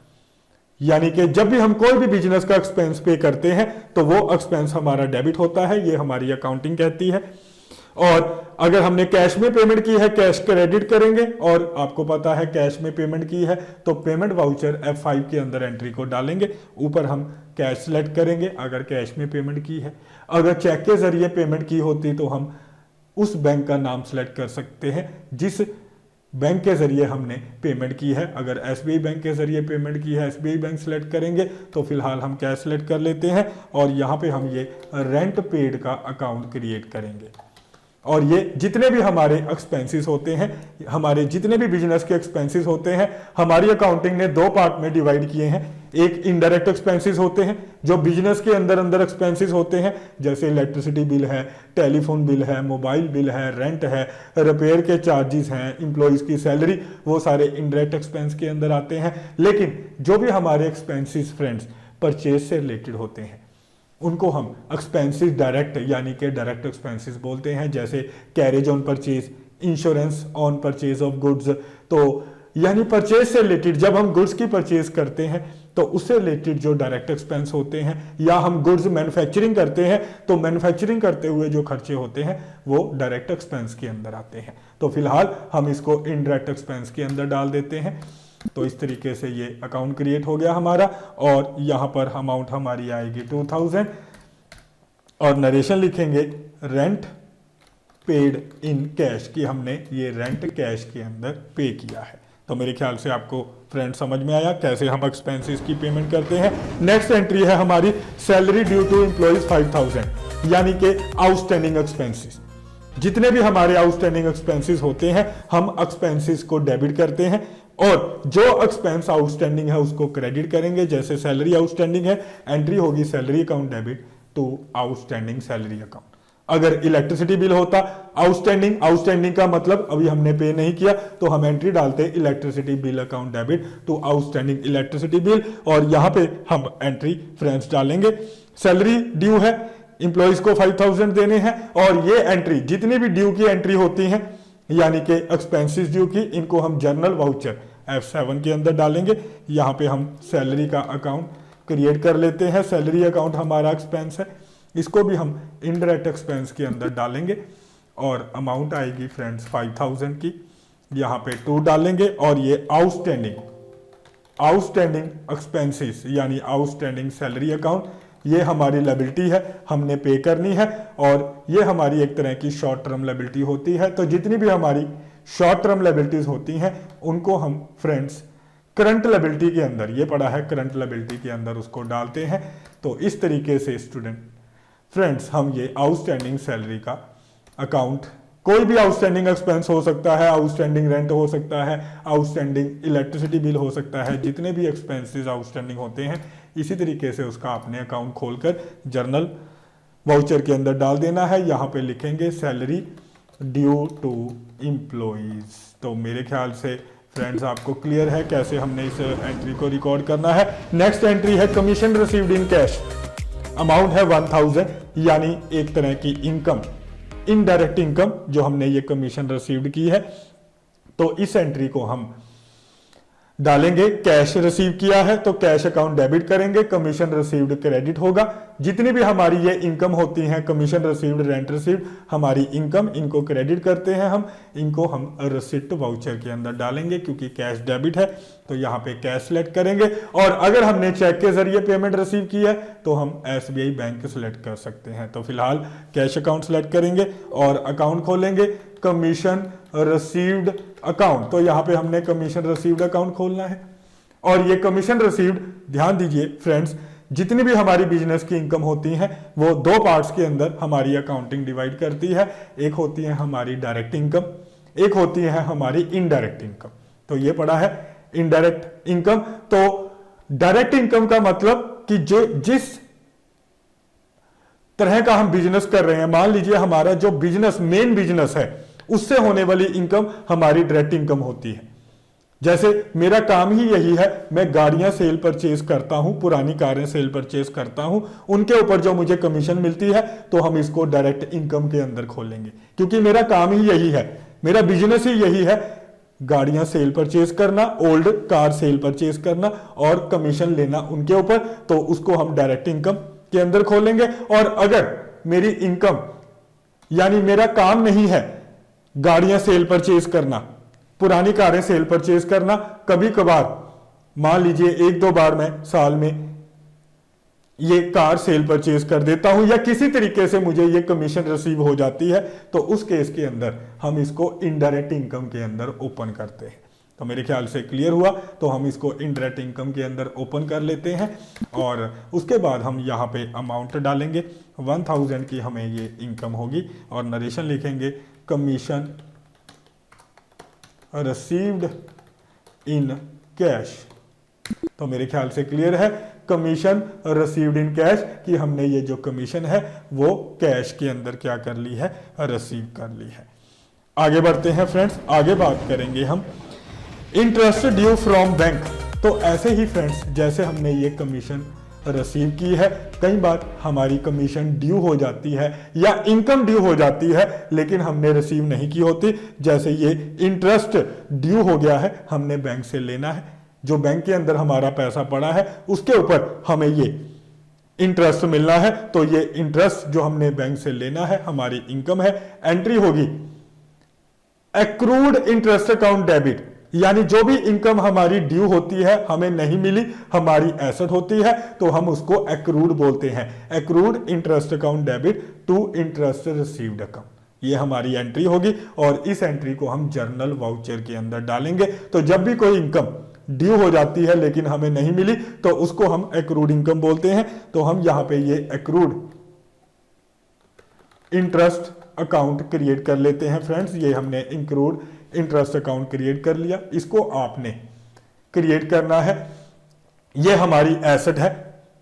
यानी कि जब भी हम कोई भी बिजनेस का एक्सपेंस पे करते हैं तो वो एक्सपेंस हमारा डेबिट होता है, ये हमारी अकाउंटिंग कहती है। और अगर हमने कैश में पेमेंट की है कैश क्रेडिट करेंगे, और आपको पता है कैश में पेमेंट की है तो पेमेंट वाउचर F5 के अंदर एंट्री को डालेंगे। ऊपर हम कैश सेलेक्ट करेंगे अगर कैश में पेमेंट की है। अगर चेक के जरिए पेमेंट की होती तो हम उस बैंक का नाम सेलेक्ट कर सकते हैं जिस बैंक के जरिए हमने पेमेंट की है। अगर SBI बैंक के जरिए पेमेंट की है SBI बैंक सेलेक्ट करेंगे। तो फिलहाल हम कैश सेलेक्ट कर लेते हैं और यहाँ पे हम ये रेंट पेड का अकाउंट क्रिएट करेंगे। और ये जितने भी हमारे एक्सपेंसेस होते हैं, हमारे जितने भी बिजनेस के एक्सपेंसेस होते हैं, हमारी अकाउंटिंग ने 2 पार्ट में डिवाइड किए हैं। एक इनडायरेक्ट एक्सपेंसेस होते हैं जो बिजनेस के अंदर अंदर एक्सपेंसेस होते हैं, जैसे इलेक्ट्रिसिटी बिल है, टेलीफोन बिल है, मोबाइल बिल है, रेंट है, रिपेयर के चार्जेस हैं, इंप्लॉइज की सैलरी, वो सारे इनडायरेक्ट एक्सपेंस के अंदर आते हैं। लेकिन जो भी हमारे एक्सपेंसेस फ्रेंड्स परचेज से रिलेटेड होते हैं उनको हम एक्सपेंसेस डायरेक्ट यानी कि डायरेक्ट एक्सपेंसेस बोलते हैं, जैसे carriage on purchase, insurance on purchase of goods. तो यानी परचेज से रिलेटेड जब हम गुड्स की परचेज करते हैं तो उससे रिलेटेड जो डायरेक्ट एक्सपेंस होते हैं, या हम गुड्स मैन्युफैक्चरिंग करते हैं तो मैन्युफैक्चरिंग करते हुए जो खर्चे होते हैं वो डायरेक्ट एक्सपेंस के अंदर आते हैं। तो फिलहाल हम इसको इनडायरेक्ट एक्सपेंस के अंदर डाल देते हैं। तो इस तरीके से ये अकाउंट क्रिएट हो गया हमारा और यहाँ पर अमाउंट हमारी आएगी 2000 और नरेशन लिखेंगे रेंट पेड इन कैश, कि हमने ये रेंट कैश के अंदर पे किया है। तो मेरे ख्याल से आपको फ्रेंड समझ में आया कैसे हम एक्सपेंसेस की पेमेंट करते हैं। नेक्स्ट एंट्री है हमारी सैलरी ड्यू टू एम्प्लॉइज 5000, यानी कि आउटस्टैंडिंग एक्सपेंसेस। जितने भी हमारे आउटस्टैंडिंग एक्सपेंसेस होते हैं हम एक्सपेंसेस को डेबिट करते हैं और जो एक्सपेंस आउटस्टैंडिंग है उसको क्रेडिट करेंगे। जैसे सैलरी आउटस्टैंडिंग है, एंट्री होगी salary account debit to outstanding salary account. अगर इलेक्ट्रिसिटी बिल होता आउटस्टैंडिंग का मतलब अभी हमने पे नहीं किया तो हम एंट्री डालते electricity bill account debit to outstanding electricity bill, और यहाँ पे हम एंट्री फ्रेंड्स डालेंगे सैलरी ड्यू है, इंप्लॉइज को 5000 देने हैं, और ये एंट्री जितनी भी ड्यू की एंट्री होती है यानी कि एक्सपेंसेस ड्यू की, इनको हम जर्नल वाउचर F7 के अंदर डालेंगे। यहाँ पे हम सैलरी का अकाउंट क्रिएट कर लेते हैं। सैलरी अकाउंट हमारा एक्सपेंस है, इसको भी हम इनडायरेक्ट एक्सपेंस के अंदर डालेंगे और अमाउंट आएगी फ्रेंड्स 5000 की। यहाँ पे 2 डालेंगे और ये आउटस्टैंडिंग एक्सपेंसेस यानी आउटस्टैंडिंग सैलरी अकाउंट, ये हमारी लायबिलिटी है, हमने पे करनी है और ये हमारी एक तरह की शॉर्ट टर्म लायबिलिटी होती है। तो जितनी भी हमारी शॉर्ट टर्म लायबिलिटीज होती हैं उनको हम फ्रेंड्स करंट लायबिलिटी के अंदर, ये पड़ा है करंट लायबिलिटी के अंदर, उसको डालते हैं। तो इस तरीके से स्टूडेंट फ्रेंड्स हम ये आउटस्टैंडिंग सैलरी का अकाउंट, कोई भी आउटस्टैंडिंग एक्सपेंस हो सकता है, आउटस्टैंडिंग रेंट हो सकता है, आउटस्टैंडिंग इलेक्ट्रिसिटी बिल हो सकता है, जितने भी एक्सपेंसेस आउटस्टैंडिंग होते हैं इसी तरीके से उसका आपने अकाउंट खोलकर जर्नल वाउचर के अंदर डाल देना है। यहाँ पे लिखेंगे सैलरी ड्यू टू एम्प्लॉइज। तो मेरे ख्याल से फ्रेंड्स आपको क्लियर है कैसे हमने इस एंट्री को रिकॉर्ड करना है। नेक्स्ट एंट्री है commission received in cash, amount है 1000 यानी एक तरह की इनकम, इनडायरेक्ट इनकम जो हमने ये कमीशन रिसीव्ड की है। तो इस एंट्री को हम डालेंगे, कैश रिसीव किया है तो कैश अकाउंट डेबिट करेंगे, कमीशन रिसीव्ड क्रेडिट होगा। जितनी भी हमारी ये इनकम होती है, कमीशन रिसीव्ड, रेंट रिसीव्ड, हमारी इनकम, इनको क्रेडिट करते हैं हम, इनको हम रिसिप्ट वाउचर के अंदर डालेंगे क्योंकि कैश डेबिट है। तो यहाँ पे कैश सेलेक्ट करेंगे और अगर हमने चेक के जरिए पेमेंट रिसीव की है तो हम SBI बैंक सेलेक्ट कर सकते हैं। तो फिलहाल कैश अकाउंट सेलेक्ट करेंगे और अकाउंट खोलेंगे, कमीशन रिसीव्ड अकाउंट। तो यहाँ पे हमने कमीशन रिसीव्ड अकाउंट खोलना है और ये कमीशन रिसीव्ड, ध्यान दीजिए फ्रेंड्स, जितनी भी हमारी बिजनेस की इनकम होती है वो 2 पार्ट्स के अंदर हमारी अकाउंटिंग डिवाइड करती है। एक होती है हमारी डायरेक्ट इनकम, एक होती है हमारी इनडायरेक्ट इनकम। तो ये पड़ा है इनडायरेक्ट इनकम। तो डायरेक्ट इनकम का मतलब कि जो जिस तरह का हम बिजनेस कर रहे हैं, मान लीजिए हमारा जो बिजनेस मेन बिजनेस है उससे होने वाली इनकम हमारी डायरेक्ट इनकम होती है। जैसे मेरा काम ही यही है, मैं गाड़ियां सेल परचेज करता हूं, पुरानी कारें सेल परचेज करता हूं, उनके ऊपर जो मुझे कमीशन मिलती है तो हम इसको डायरेक्ट इनकम के अंदर खोलेंगे क्योंकि मेरा काम ही यही है, मेरा बिजनेस ही यही है, गाड़ियां सेल परचेज करना, ओल्ड कार सेल परचेज करना और कमीशन लेना उनके ऊपर। तो उसको हम डायरेक्ट इनकम के अंदर खोलेंगे। और अगर मेरी इनकम यानी मेरा काम नहीं है गाड़ियां सेल परचेज करना, पुरानी कारें सेल परचेज करना, कभी कभार मान लीजिए 1-2 बार मैं साल में ये कार सेल परचेज कर देता हूं या किसी तरीके से मुझे ये कमीशन रिसीव हो जाती है, तो उस केस के अंदर हम इसको इनडायरेक्ट इनकम के अंदर ओपन करते हैं। तो मेरे ख्याल से क्लियर हुआ। तो हम इसको इनडायरेक्ट इनकम के अंदर ओपन कर लेते हैं और उसके बाद हम यहाँ पे अमाउंट डालेंगे, 1000 की हमें ये इनकम होगी और नरेशन लिखेंगे कमीशन रिसीव्ड इन कैश। तो मेरे ख्याल से क्लियर है, कमीशन रिसीव्ड इन कैश कि हमने ये जो कमीशन है वो कैश के अंदर क्या कर ली है, रिसीव कर ली है। आगे बढ़ते हैं फ्रेंड्स, आगे बात करेंगे हम इंटरेस्ट ड्यू फ्रॉम बैंक। तो ऐसे ही फ्रेंड्स जैसे हमने ये कमीशन रिसीव की है, कई बार हमारी कमीशन ड्यू हो जाती है या इनकम ड्यू हो जाती है लेकिन हमने रिसीव नहीं की होती। जैसे ये इंटरेस्ट ड्यू हो गया है, हमने बैंक से लेना है, जो बैंक के अंदर हमारा पैसा पड़ा है उसके ऊपर हमें ये इंटरेस्ट मिलना है। तो ये इंटरेस्ट जो हमने बैंक से लेना है हमारी इनकम है। एंट्री होगी एक्रूड इंटरेस्ट अकाउंट डेबिट, यानी जो भी इनकम हमारी ड्यू होती है, हमें नहीं मिली, हमारी एसेट होती है, तो हम उसको एक्रूड बोलते हैं। Accrued interest account debit to interest received account, ये हमारी एंट्री होगी और इस एंट्री को हम जर्नल वाउचर के अंदर डालेंगे। तो जब भी कोई इनकम ड्यू हो जाती है लेकिन हमें नहीं मिली तो उसको हम एक्रूड इनकम बोलते हैं। तो हम यहां पे ये एक्रूड इंटरेस्ट अकाउंट क्रिएट कर लेते हैं फ्रेंड्स। ये हमने एक्रूड इंटरेस्ट अकाउंट क्रिएट कर लिया, इसको आपने क्रिएट करना है। ये हमारी एसेट है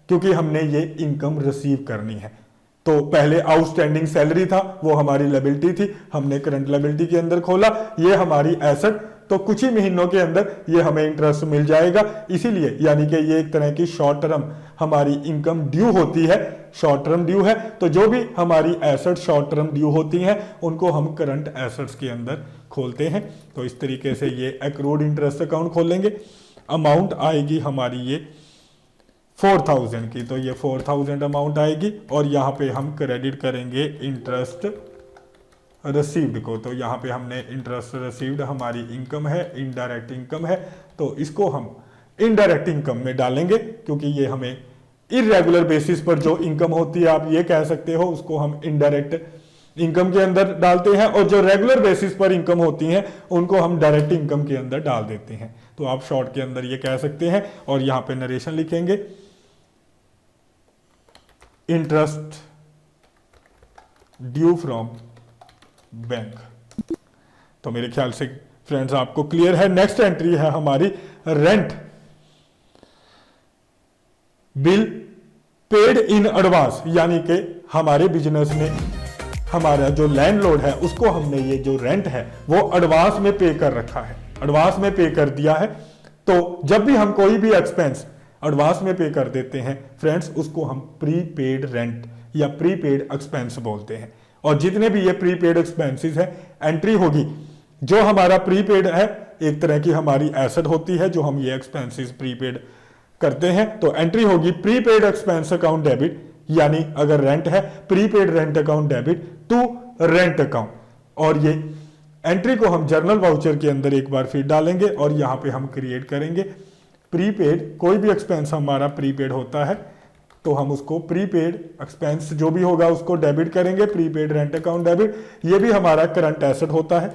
क्योंकि हमने ये इनकम रिसीव करनी है। तो पहले आउटस्टैंडिंग सैलरी था, वो हमारी लायबिलिटी थी, हमने करंट लायबिलिटी के अंदर खोला। ये हमारी एसेट, तो कुछ ही महीनों के अंदर ये हमें इंटरेस्ट मिल जाएगा। इसीलिए यानी कि ये एक तरह की शॉर्ट टर्म हमारी इनकम ड्यू होती है, शॉर्ट टर्म ड्यू है। तो जो भी हमारी एसेट शॉर्ट टर्म ड्यू होती हैं उनको हम करंट एसेट्स के अंदर खोलते हैं। तो इस तरीके से ये एक्रूड इंटरेस्ट अकाउंट खोलेंगे। अमाउंट आएगी हमारी ये 4000 की, तो ये 4000 अमाउंट आएगी और यहाँ पे हम क्रेडिट करेंगे इंटरेस्ट रिसीव्ड को। तो यहाँ पे हमने इंटरेस्ट रिसीव्ड हमारी इनकम है, इनडायरेक्ट इनकम है, तो इसको हम इनडायरेक्ट इनकम में डालेंगे, क्योंकि ये हमें इरेगुलर बेसिस पर जो इनकम होती है, आप ये कह सकते हो, उसको हम इनडायरेक्ट इनकम के अंदर डालते हैं, और जो रेगुलर बेसिस पर इनकम होती हैं उनको हम डायरेक्ट इनकम के अंदर डाल देते हैं। तो आप शॉर्ट के अंदर ये कह सकते हैं, और यहां पे नरेशन लिखेंगे, इंटरेस्ट ड्यू फ्रॉम बैंक। तो मेरे ख्याल से फ्रेंड्स आपको क्लियर है। नेक्स्ट एंट्री है हमारी rent bill paid in advance, यानी कि हमारे बिजनेस में हमारा जो लैंडलॉर्ड है उसको हमने ये जो रेंट है वो एडवांस में पे कर रखा है, एडवांस में पे कर दिया है। तो जब भी हम कोई भी एक्सपेंस एडवांस में पे कर देते हैं फ्रेंड्स, उसको हम प्रीपेड रेंट या प्रीपेड एक्सपेंस बोलते हैं। और जितने भी ये प्रीपेड एक्सपेंसेस है, एंट्री होगी जो हमारा प्रीपेड है, एक तरह की हमारी एसेट होती है जो हम ये एक्सपेंसेस प्रीपेड करते हैं, तो एंट्री होगी प्रीपेड एक्सपेंस अकाउंट डेबिट, यानी अगर रेंट है prepaid rent account debit to rent account. और ये एंट्री को हम जर्नल वाउचर के अंदर एक बार फिर डालेंगे, और यहां पे हम क्रिएट करेंगे प्रीपेड, कोई भी एक्सपेंस हमारा प्रीपेड होता है तो हम उसको प्रीपेड एक्सपेंस जो भी होगा उसको डेबिट करेंगे, प्रीपेड रेंट अकाउंट डेबिट। ये भी हमारा करंट एसेट होता है,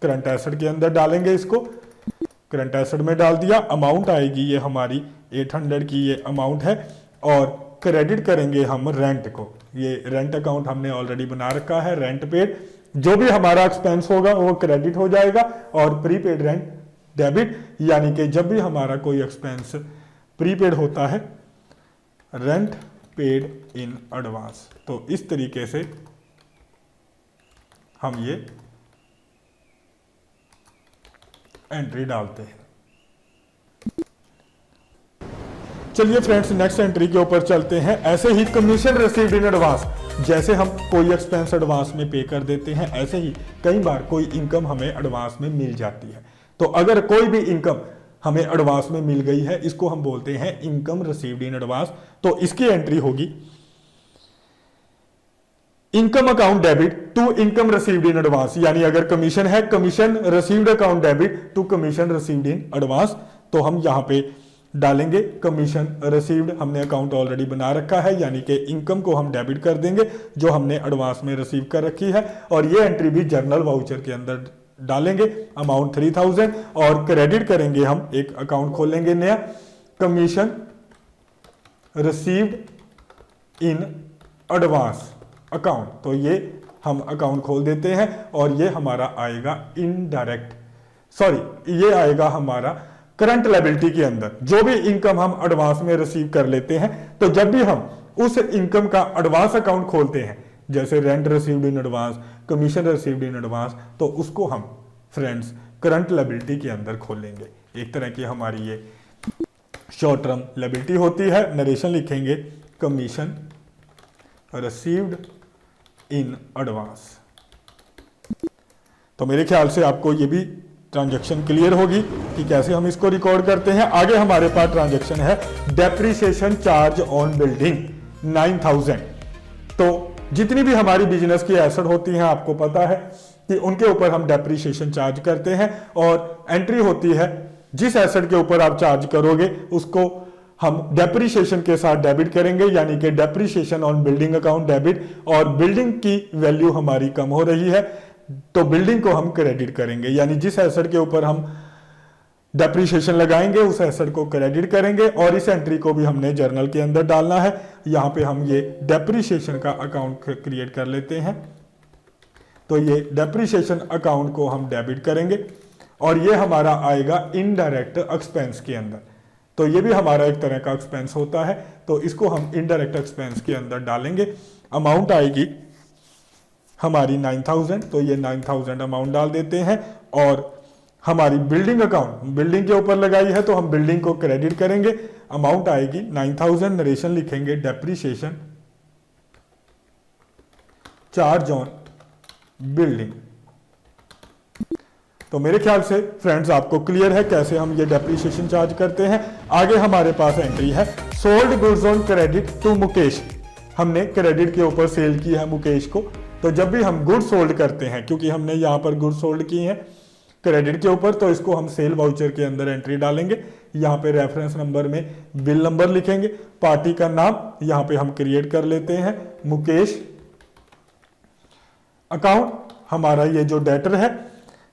करंट एसेट के अंदर डालेंगे इसको, करंट एसेट में डाल दिया। अमाउंट आएगी ये हमारी 800 की ये अमाउंट है, और क्रेडिट करेंगे हम रेंट को। ये रेंट अकाउंट हमने ऑलरेडी बना रखा है, रेंट पेड, जो भी हमारा एक्सपेंस होगा वो क्रेडिट हो जाएगा, और प्रीपेड रेंट डेबिट, यानी कि जब भी हमारा कोई एक्सपेंस प्रीपेड होता है, रेंट पेड इन एडवांस। तो इस तरीके से हम ये एंट्री डालते हैं। चलिए फ्रेंड्स नेक्स्ट एंट्री के ऊपर चलते हैं। ऐसे ही कमीशन रिसीव्ड इन एडवांस, जैसे हम कोई एक्सपेंस एडवांस में पे कर देते हैं, ऐसे ही कई बार कोई इनकम हमें एडवांस में मिल जाती है। तो अगर कोई भी इनकम हमें एडवांस में मिल गई है, इसको हम बोलते हैं इनकम रिसीव्ड इन एडवांस। तो इसकी एंट्री होगी income account debit to income received in advance, यानी अगर कमीशन है, commission received account debit to commission received in advance. तो हम यहां पे डालेंगे कमीशन रिसीव्ड, हमने अकाउंट ऑलरेडी बना रखा है, यानी कि इनकम को हम डेबिट कर देंगे जो हमने एडवांस में रिसीव कर रखी है, और ये एंट्री भी जर्नल वाउचर के अंदर डालेंगे, अमाउंट 3000, और क्रेडिट करेंगे हम, एक अकाउंट खोलेंगे नया, commission received in advance account. तो ये हम अकाउंट खोल देते हैं, और ये हमारा आएगा इनडायरेक्ट, सॉरी ये आएगा हमारा करंट लायबिलिटी के अंदर। जो भी इनकम हम एडवांस में रिसीव कर लेते हैं, तो जब भी हम उस इनकम का एडवांस अकाउंट खोलते हैं, जैसे rent received in advance, commission received in advance, तो उसको हम फ्रेंड्स करंट लायबिलिटी के अंदर खोलेंगे। एक तरह की हमारी ये शॉर्ट टर्म लायबिलिटी होती है। नरेशन लिखेंगे कमीशन रिसीव्ड इन एडवांस। तो मेरे ख्याल से आपको ये भी ट्रांजैक्शन क्लियर होगी कि कैसे हम इसको रिकॉर्ड करते हैं। आगे हमारे पास ट्रांजैक्शन है डेप्रिसिएशन चार्ज ऑन बिल्डिंग 9000। तो जितनी भी हमारी बिजनेस की एसेट होती हैं, आपको पता है कि उनके ऊपर हम डेप्रिसिएशन चार्ज करते हैं, और एंट्री होती है जिस एसेट के ऊपर आप चार्ज करोगे उसको हम डेप्रिसिएशन के साथ डेबिट करेंगे, यानी कि depreciation on building account debit. और बिल्डिंग की वैल्यू हमारी कम हो रही है तो बिल्डिंग को हम क्रेडिट करेंगे, यानी जिस एसेट के ऊपर हम डेप्रिसिएशन लगाएंगे उस एसेट को क्रेडिट करेंगे। और इस एंट्री को भी हमने जर्नल के अंदर डालना है। यहां पे हम ये डेप्रिसिएशन का अकाउंट क्रिएट कर लेते हैं। तो ये डेप्रिसिएशन अकाउंट को हम डेबिट करेंगे, और ये हमारा आएगा इनडायरेक्ट एक्सपेंस के अंदर। तो ये भी हमारा एक तरह का एक्सपेंस होता है, तो इसको हम इनडायरेक्ट एक्सपेंस के अंदर डालेंगे। अमाउंट आएगी हमारी 9000, तो ये 9000 अमाउंट डाल देते हैं। और हमारी बिल्डिंग अकाउंट, बिल्डिंग के ऊपर लगाई है तो हम बिल्डिंग को क्रेडिट करेंगे, अमाउंट आएगी 9000। नरेशन लिखेंगे डेप्रिसिएशन चार्ज ऑन बिल्डिंग। तो मेरे ख्याल से फ्रेंड्स आपको क्लियर है कैसे हम ये डेप्रिसिएशन चार्ज करते हैं। आगे हमारे पास एंट्री है sold goods on credit to Mukesh. हमने क्रेडिट के ऊपर सेल की है मुकेश को, तो जब भी हम गुड्स सोल्ड करते हैं, क्योंकि हमने यहाँ पर गुड्स सोल्ड की हैं क्रेडिट के ऊपर, तो इसको हम सेल वाउचर के अंदर एंट्री डालेंगे। यहाँ पे रेफरेंस नंबर में बिल नंबर लिखेंगे, पार्टी का नाम यहाँ पे हम क्रिएट कर लेते हैं मुकेश, अकाउंट हमारा ये जो डेटर है,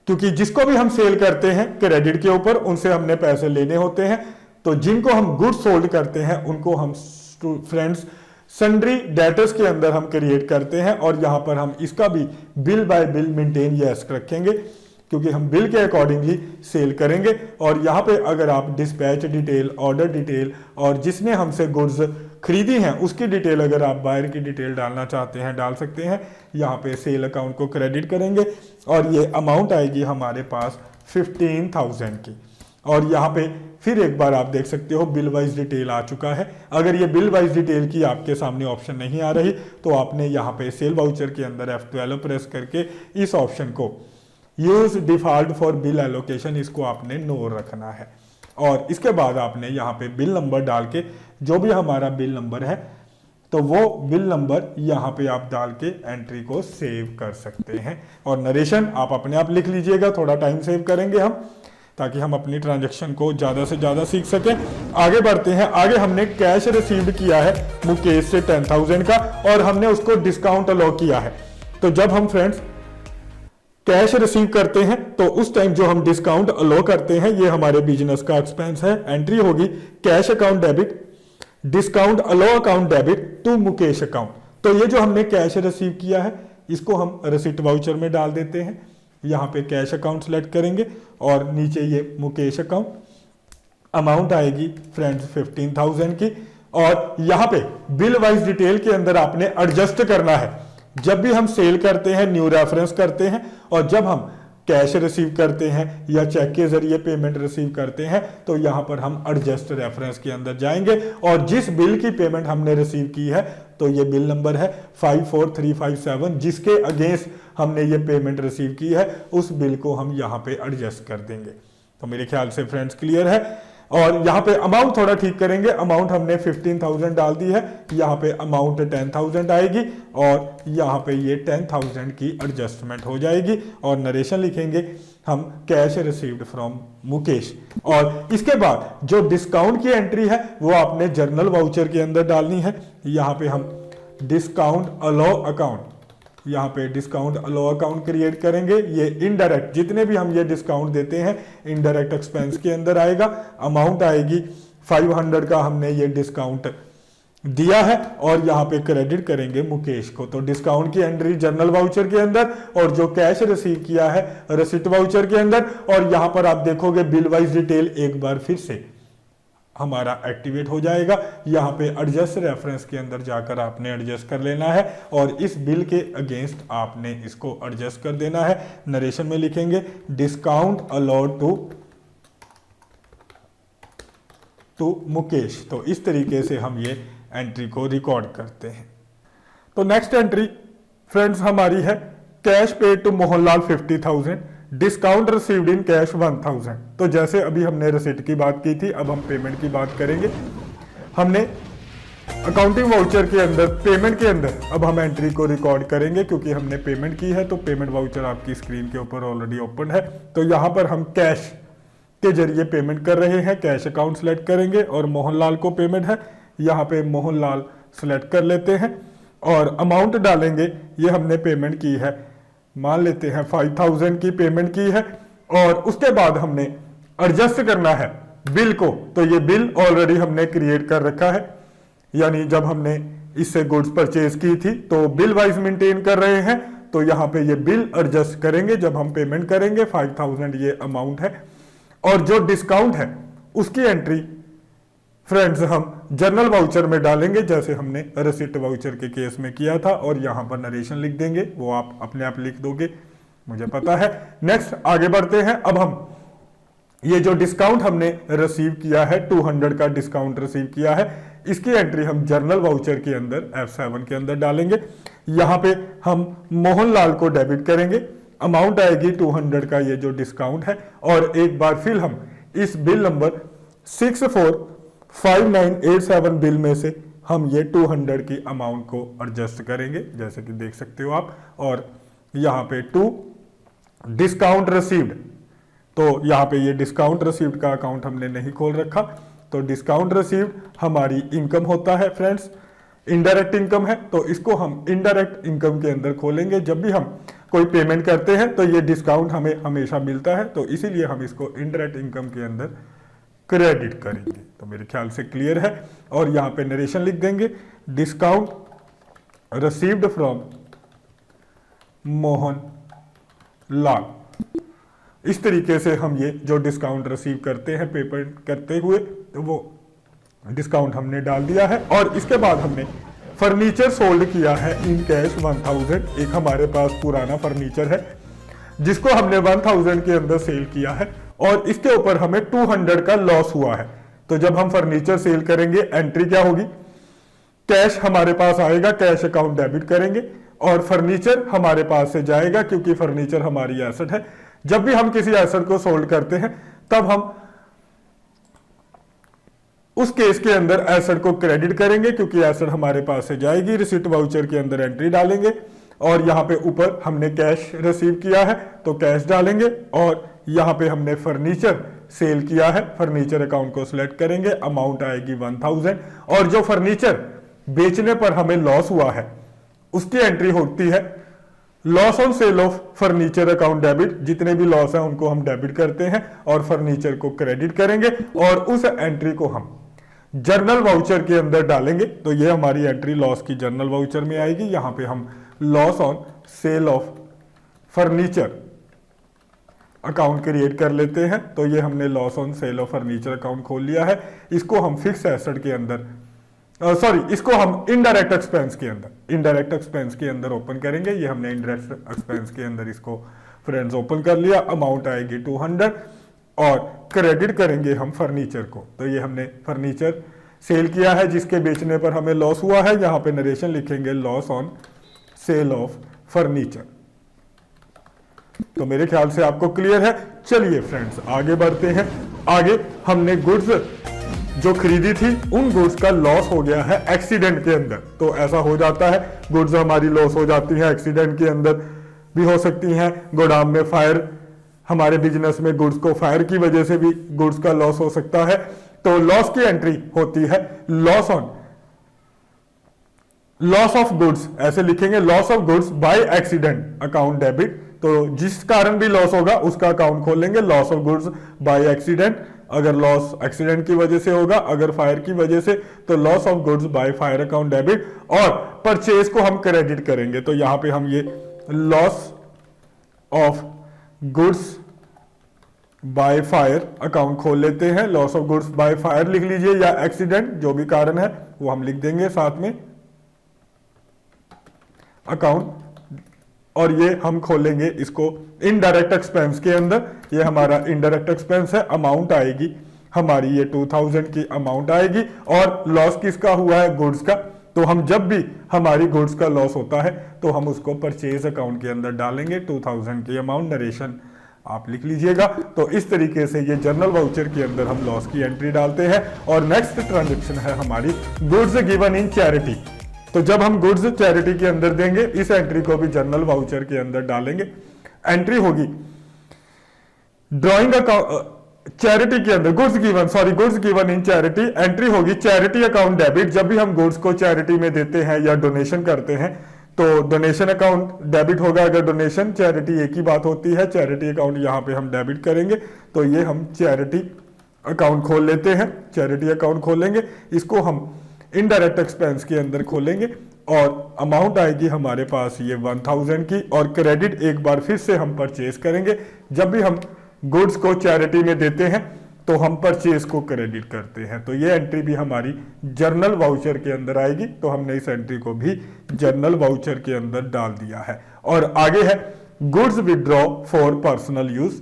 क्योंकि जिसको भी हम सेल करते हैं क्रेडिट के ऊपर उनसे हमने पैसे लेने होते हैं, तो जिनको हम गुड्स सोल्ड करते हैं उनको हम फ्रेंड्स सन्ड्री डेटर्स के अंदर हम क्रिएट करते हैं, और यहां पर हम इसका भी bill bye bill maintain yes रखेंगे, क्योंकि हम बिल के अकॉर्डिंगली सेल करेंगे। और यहाँ पे अगर आप डिस्पैच डिटेल, ऑर्डर डिटेल और जिसने हमसे गुड्स खरीदी हैं उसकी डिटेल, अगर आप बायर की डिटेल डालना चाहते हैं डाल सकते हैं। यहाँ पे सेल अकाउंट को क्रेडिट करेंगे और ये अमाउंट आएगी हमारे पास 15,000 की। और यहाँ पे फिर एक बार आप देख सकते हो बिल वाइज डिटेल आ चुका है। अगर ये बिल वाइज डिटेल की आपके सामने ऑप्शन नहीं आ रही तो आपने यहाँ पे सेल वाउचर के अंदर F12 प्रेस करके इस ऑप्शन को use default for bill allocation, इसको आपने नो रखना है। और इसके बाद आपने यहाँ पे बिल नंबर डाल के, जो भी हमारा बिल नंबर है तो वो बिल नंबर यहाँ पे आप डाल के एंट्री को सेव कर सकते हैं। और नरेशन आप अपने आप लिख लीजिएगा, थोड़ा टाइम सेव करेंगे हम, ताकि हम अपनी ट्रांजैक्शन को ज़्यादा से ज़्यादा सीख सकें। आगे बढ़ते हैं। आगे हमने कैश रिसीव्ड किया है मुकेश से 10,000 का, और हमने उसको डिस्काउंट अलाउ किया है। तो जब हम फ्रेंड्स कैश रिसीव करते हैं तो उस टाइम जो हम डिस्काउंट अलाउ करते हैं, ये हमारे बिजनेस का एक्सपेंस है। एंट्री होगी cash account debit, discount allow account debit to Mukesh account. तो ये जो हमने कैश रिसीव किया है इसको हम रिसिट वाउचर में डाल देते हैं। यहाँ पे कैश अकाउंट सेलेक्ट करेंगे और नीचे ये मुकेश अकाउंट, अमाउंट आएगी फ्रेंड्स 15,000 की। और यहाँ पे बिल वाइज डिटेल के अंदर आपने एडजस्ट करना है। जब भी हम सेल करते हैं न्यू रेफरेंस करते हैं, और जब हम कैश रिसीव करते हैं या चेक के जरिए पेमेंट रिसीव करते हैं तो यहाँ पर हम एडजस्ट रेफरेंस के अंदर जाएंगे, और जिस बिल की पेमेंट हमने रिसीव की है तो ये बिल नंबर है 54357, जिसके अगेंस्ट हमने ये पेमेंट रिसीव की है उस बिल को हम यहाँ पे एडजस्ट कर देंगे। तो मेरे ख्याल से फ्रेंड्स क्लियर है। और यहाँ पे अमाउंट थोड़ा ठीक करेंगे। अमाउंट हमने 15,000 डाल दी है, यहाँ पे अमाउंट 10,000 आएगी और यहाँ पे ये 10,000 की एडजस्टमेंट हो जाएगी। और नरेशन लिखेंगे हम कैश रिसीव्ड फ्रॉम मुकेश। और इसके बाद जो डिस्काउंट की एंट्री है वो आपने जर्नल वाउचर के अंदर डालनी है। यहाँ पे हम डिस्काउंट अलाउ अकाउंट, यहाँ पे डिस्काउंट अलाउ अकाउंट क्रिएट करेंगे। ये इनडायरेक्ट जितने भी हम ये डिस्काउंट देते हैं इनडायरेक्ट एक्सपेंस के अंदर आएगा। अमाउंट आएगी 500 का हमने ये डिस्काउंट दिया है, और यहाँ पे क्रेडिट करेंगे मुकेश को। तो डिस्काउंट की एंट्री जर्नल वाउचर के अंदर, और जो कैश रिसीव किया है रिसिट वाउचर के अंदर। और यहाँ पर आप देखोगे बिल वाइज डिटेल एक बार फिर से हमारा एक्टिवेट हो जाएगा। यहाँ पे एडजस्ट रेफरेंस के अंदर जाकर आपने एडजस्ट कर लेना है, और इस बिल के अगेंस्ट आपने इसको एडजस्ट कर देना है। नरेशन में लिखेंगे डिस्काउंट अलाउड टू मुकेश। तो इस तरीके से हम ये एंट्री को रिकॉर्ड करते हैं। तो नेक्स्ट एंट्री फ्रेंड्स हमारी है cash paid to Mohanlal 50,000, discount received in cash 1,000। तो जैसे अभी हमने रिसिट की बात की थी, अब हम पेमेंट की बात करेंगे। हमने अकाउंटिंग वाउचर के अंदर पेमेंट के अंदर अब हम एंट्री को रिकॉर्ड करेंगे, क्योंकि हमने पेमेंट की है। तो पेमेंट वाउचर आपकी स्क्रीन के ऊपर ऑलरेडी ओपन है। तो यहाँ पर हम कैश के जरिए पेमेंट कर रहे हैं। कैश अकाउंट सेलेक्ट करेंगे और मोहनलाल को पेमेंट है, यहाँ पे मोहनलाल सेलेक्ट कर लेते हैं और अमाउंट डालेंगे। ये हमने पेमेंट की है, मान लेते हैं 5,000 की पेमेंट की है। और उसके बाद हमने एडजस्ट करना है बिल को। तो ये बिल ऑलरेडी हमने क्रिएट कर रखा है, यानी जब हमने इससे गुड्स परचेज की थी तो बिल वाइज मेंटेन कर रहे हैं। तो यहाँ पे ये बिल एडजस्ट करेंगे जब हम पेमेंट करेंगे। 5,000 ये अमाउंट है, और जो डिस्काउंट है उसकी एंट्री फ्रेंड्स हम जर्नल वाउचर में डालेंगे, जैसे हमने रिसिट वाउचर के केस में किया था। और यहाँ पर नरेशन लिख देंगे, वो आप अपने आप लिख दोगे, मुझे पता है। नेक्स्ट आगे बढ़ते हैं। अब हम ये जो डिस्काउंट हमने रिसीव किया है 200 का डिस्काउंट रिसीव किया है, इसकी एंट्री हम जर्नल वाउचर के अंदर F7 के अंदर डालेंगे। यहाँ पे हम मोहनलाल को डेबिट करेंगे, अमाउंट आएगी 200 का ये जो डिस्काउंट है। और एक बार फिर हम इस बिल नंबर 645987 बिल में से हम ये 200 की अमाउंट को एडजस्ट करेंगे, जैसे कि देख सकते हो आप। और यहाँ पे टू डिस्काउंट रिसीव्ड, तो यहाँ पे ये डिस्काउंट रिसीव्ड का अकाउंट हमने नहीं खोल रखा, तो डिस्काउंट रिसीव्ड हमारी इनकम होता है फ्रेंड्स, इनडायरेक्ट इनकम है, तो इसको हम इनडायरेक्ट इनकम के अंदर खोलेंगे। जब भी हम कोई पेमेंट करते हैं तो ये डिस्काउंट हमें हमेशा मिलता है, तो इसीलिए हम इसको इनडायरेक्ट इनकम के अंदर क्रेडिट करेंगे। तो मेरे ख्याल से क्लियर है। और यहाँ पे नरेशन लिख देंगे, discount received from Mohan Lal. इस तरीके से हम ये जो डिस्काउंट रिसीव करते हैं पेमेंट करते हुए, तो वो डिस्काउंट हमने डाल दिया है। और इसके बाद हमने फर्नीचर सोल्ड किया है इन कैश 1000। एक हमारे पास पुराना फर्नीचर है जिसको हमने 1000 के अंदर सेल किया है, और इसके ऊपर हमें 200 का लॉस हुआ है। तो जब हम फर्नीचर सेल करेंगे, एंट्री क्या होगी, कैश हमारे पास आएगा, कैश अकाउंट डेबिट करेंगे, और फर्नीचर हमारे पास से जाएगा क्योंकि फर्नीचर हमारी एसेट है। जब भी हम किसी एसेट को सोल्ड करते हैं तब हम उस केस के अंदर एसेट को क्रेडिट करेंगे क्योंकि एसेट हमारे पास से जाएगी। रिसिप्ट वाउचर के अंदर एंट्री डालेंगे, और यहाँ पे ऊपर हमने कैश रिसीव किया है तो कैश डालेंगे, और यहाँ पे हमने फर्नीचर सेल किया है, फर्नीचर अकाउंट को सिलेक्ट करेंगे, अमाउंट आएगी 1000। और जो फर्नीचर बेचने पर हमें लॉस हुआ है उसकी एंट्री होती है loss on sale of furniture account debit. जितने भी लॉस हैं उनको हम डेबिट करते हैं और फर्नीचर को क्रेडिट करेंगे, और उस एंट्री को हम जर्नल वाउचर के अंदर डालेंगे। तो ये हमारी एंट्री लॉस की जर्नल वाउचर में आएगी। यहां पे हम loss on sale of furniture account create कर लेते हैं। तो ये हमने loss on sale of furniture account खोल लिया है। इसको हम फिक्स एसेट के अंदर इसको हम इनडायरेक्ट एक्सपेंस के अंदर ओपन करेंगे। ये हमने इनडायरेक्ट एक्सपेंस के अंदर इसको फ्रेंड्स ओपन कर लिया। अमाउंट आएगी 200, और क्रेडिट करेंगे हम फर्नीचर को। तो ये हमने फर्नीचर सेल किया है जिसके बेचने पर हमें लॉस हुआ है। यहां पे नरेशन लिखेंगे loss on sale of furniture. तो मेरे ख्याल से आपको क्लियर है। चलिए फ्रेंड्स आगे बढ़ते हैं। आगे हमने गुड्स जो खरीदी थी उन गुड्स का लॉस हो गया है एक्सीडेंट के अंदर। तो ऐसा हो जाता है, गुड्स हमारी लॉस हो जाती है, एक्सीडेंट के अंदर भी हो सकती हैं। गोदाम में फायर, हमारे बिजनेस में गुड्स को फायर की वजह से भी गुड्स का लॉस हो सकता है। तो लॉस की एंट्री होती है लॉस ऑफ गुड्स, ऐसे लिखेंगे loss of goods by accident account debit. तो जिस कारण भी लॉस होगा उसका अकाउंट खोलेंगे, loss of goods by accident. अगर लॉस एक्सीडेंट की वजह से होगा, अगर फायर की वजह से, तो loss of goods by fire account debit. और परचेज को हम क्रेडिट करेंगे। तो यहां पे हम ये loss of goods by fire account खोल लेते हैं। Loss of goods by fire लिख लीजिए, या एक्सीडेंट, जो भी कारण है वो हम लिख देंगे साथ में अकाउंट। और ये हम खोलेंगे इसको इनडायरेक्ट एक्सपेंस के अंदर। ये हमारा इनडायरेक्ट एक्सपेंस है। अमाउंट आएगी हमारी ये 2000 की अमाउंट आएगी, और लॉस किसका हुआ है, गुड्स का। तो हम जब भी हमारी गुड्स का लॉस होता है तो हम उसको परचेज अकाउंट के अंदर डालेंगे। 2000 की अमाउंट, नरेशन आप लिख लीजिएगा। तो इस तरीके से ये जर्नल वाउचर के अंदर हम लॉस की एंट्री डालते हैं। और नेक्स्ट ट्रांजेक्शन है हमारी गुड्स गिवन इन चैरिटी। तो जब हम गुड्स चैरिटी के अंदर देंगे, इस एंट्री को भी जर्नल वाउचर के अंदर डालेंगे। एंट्री होगी ड्रॉइंग अकाउंट चैरिटी के अंदर, goods given in charity. Entry होगी चैरिटी अकाउंट डेबिट। जब भी हम गुड्स को चैरिटी में देते हैं या डोनेशन करते हैं तो डोनेशन अकाउंट डेबिट होगा। अगर डोनेशन चैरिटी एक ही बात होती है, चैरिटी अकाउंट यहाँ पे हम डेबिट करेंगे। तो ये हम चैरिटी अकाउंट खोल लेते हैं, चैरिटी अकाउंट खोलेंगे। इसको हम इनडायरेक्ट एक्सपेंस के अंदर खोलेंगे, और अमाउंट आएगी हमारे पास ये 1000 की, और क्रेडिट एक बार फिर से हम परचेज करेंगे। जब भी हम गुड्स को चैरिटी में देते हैं तो हम परचेज को क्रेडिट करते हैं। तो ये एंट्री भी हमारी जर्नल वाउचर के अंदर आएगी। तो हमने इस एंट्री को भी जर्नल वाउचर के अंदर डाल दिया है। और आगे है goods withdraw for personal use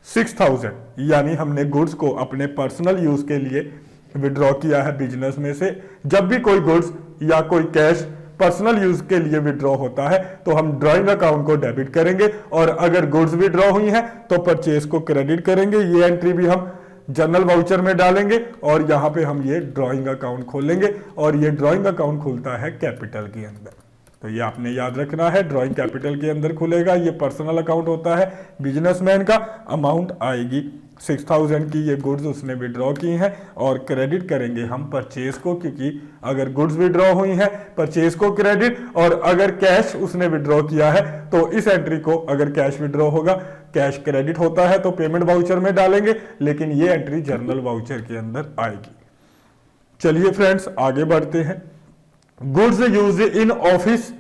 6000, यानी हमने गुड्स को अपने पर्सनल यूज के लिए विड्रॉ किया है बिजनेस में से। जब भी कोई गुड्स या कोई कैश पर्सनल यूज के लिए विड्रॉ होता है तो हम ड्राइंग अकाउंट को डेबिट करेंगे, और अगर गुड्स विड्रॉ हुई हैं तो परचेज को क्रेडिट करेंगे। ये एंट्री भी हम जर्नल वाउचर में डालेंगे और यहाँ पे हम ये ड्राइंग अकाउंट खोलेंगे और ये ड्राइंग अकाउंट खुलता है कैपिटल के अंदर। तो ये आपने याद रखना है, ड्राइंग कैपिटल के अंदर खुलेगा। ये पर्सनल अकाउंट होता है बिजनेसमैन का। अमाउंट आएगी 6000 की, ये गुड्स उसने विड्रॉ की हैं और क्रेडिट करेंगे हम परचेज को, क्योंकि अगर गुड्स विड्रॉ हुई हैं परचेज को क्रेडिट, और अगर कैश उसने विड्रॉ किया है तो इस एंट्री को, अगर कैश विड्रॉ होगा कैश क्रेडिट होता है तो पेमेंट वाउचर में डालेंगे, लेकिन ये एंट्री जर्नल वाउचर के अंदर आएगी। चलिए फ्रेंड्स आगे बढ़ते हैं। Goods use in office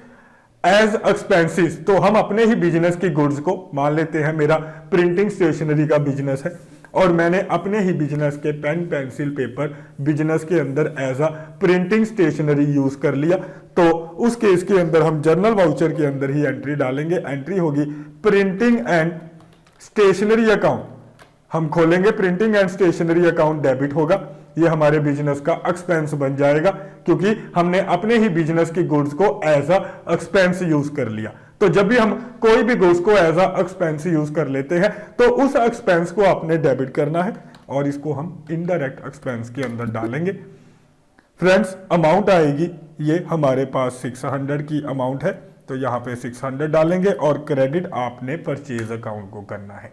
as expenses, तो हम अपने ही बिजनेस की गुड्स को, मान लेते हैं मेरा प्रिंटिंग स्टेशनरी का बिजनेस है और मैंने अपने ही बिजनेस के पेन पेंसिल पेपर बिजनेस के अंदर as a printing stationery use कर लिया, तो उस केस के अंदर हम जर्नल वाउचर के अंदर ही एंट्री डालेंगे। एंट्री होगी प्रिंटिंग एंड स्टेशनरी अकाउंट। हम खोलेंगे printing and stationery account, debit होगा। ये हमारे बिजनेस का एक्सपेंस बन जाएगा, क्योंकि हमने अपने ही बिजनेस की गुड्स को एज अ एक्सपेंस यूज कर लिया। तो जब भी हम कोई भी गुड्स को एज अ एक्सपेंस यूज कर लेते हैं तो उस एक्सपेंस को आपने डेबिट करना है और इसको हम इनडायरेक्ट एक्सपेंस के अंदर डालेंगे। फ्रेंड्स अमाउंट आएगी, ये हमारे पास 600 की अमाउंट है, तो यहाँ पे 600 डालेंगे और क्रेडिट आपने परचेज अकाउंट को करना है।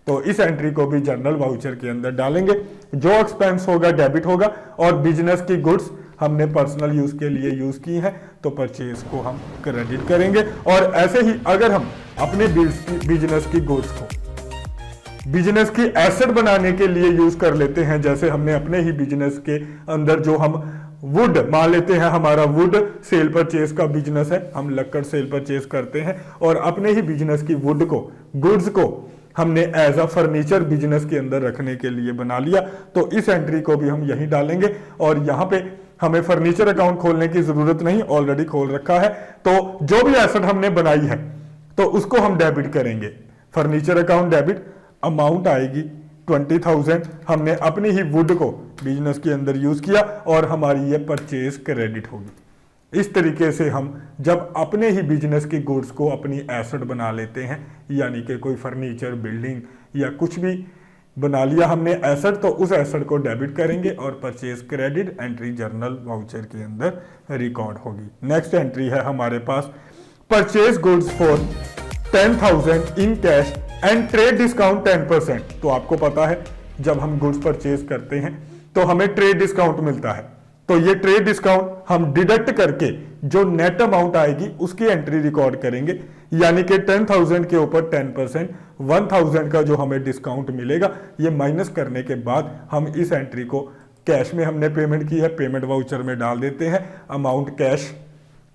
तो इस एंट्री को भी जर्नल वाउचर के अंदर डालेंगे। जो एक्सपेंस होगा डेबिट होगा और बिजनेस की गुड्स हमने पर्सनल यूज के लिए यूज की है तो परचेज को हम क्रेडिट करेंगे। और ऐसे ही अगर हम अपने बिजनेस की गुड्स को बिजनेस की एसेट बनाने के लिए यूज कर लेते हैं, जैसे हमने अपने ही बिजनेस के अंदर जो हम वुड, मान लेते हैं हमारा वुड सेल परचेज का बिजनेस है, हम लक्कड़ सेल परचेज करते हैं और अपने ही बिजनेस की वुड को, गुड्स को हमने एज अ फर्नीचर बिजनेस के अंदर रखने के लिए बना लिया, तो इस एंट्री को भी हम यहीं डालेंगे। और यहाँ पे हमें फर्नीचर अकाउंट खोलने की जरूरत नहीं, ऑलरेडी खोल रखा है। तो जो भी एसेट हमने बनाई है तो उसको हम डेबिट करेंगे। फर्नीचर अकाउंट डेबिट, अमाउंट आएगी 20,000, हमने अपनी ही वुड को बिजनेस के अंदर यूज किया और हमारी ये परचेज क्रेडिट होगी। इस तरीके से हम जब अपने ही बिजनेस की गुड्स को अपनी एसेट बना लेते हैं, यानी कि कोई फर्नीचर, बिल्डिंग या कुछ भी बना लिया हमने एसेट, तो उस एसेट को डेबिट करेंगे और purchase credit entry journal voucher के अंदर रिकॉर्ड होगी। नेक्स्ट एंट्री है हमारे पास purchase goods for 10,000 in cash and trade discount 10%। तो आपको पता है जब हम गुड्स परचेज करते हैं तो हमें ट्रेड डिस्काउंट मिलता है, तो ये ट्रेड डिस्काउंट हम डिडक्ट करके जो नेट अमाउंट आएगी उसकी एंट्री रिकॉर्ड करेंगे, यानी कि 10,000 के ऊपर 10%, 1,000 का जो हमें डिस्काउंट मिलेगा ये माइनस करने के बाद हम इस एंट्री को, कैश में हमने पेमेंट की है, पेमेंट वाउचर में डाल देते हैं। अमाउंट कैश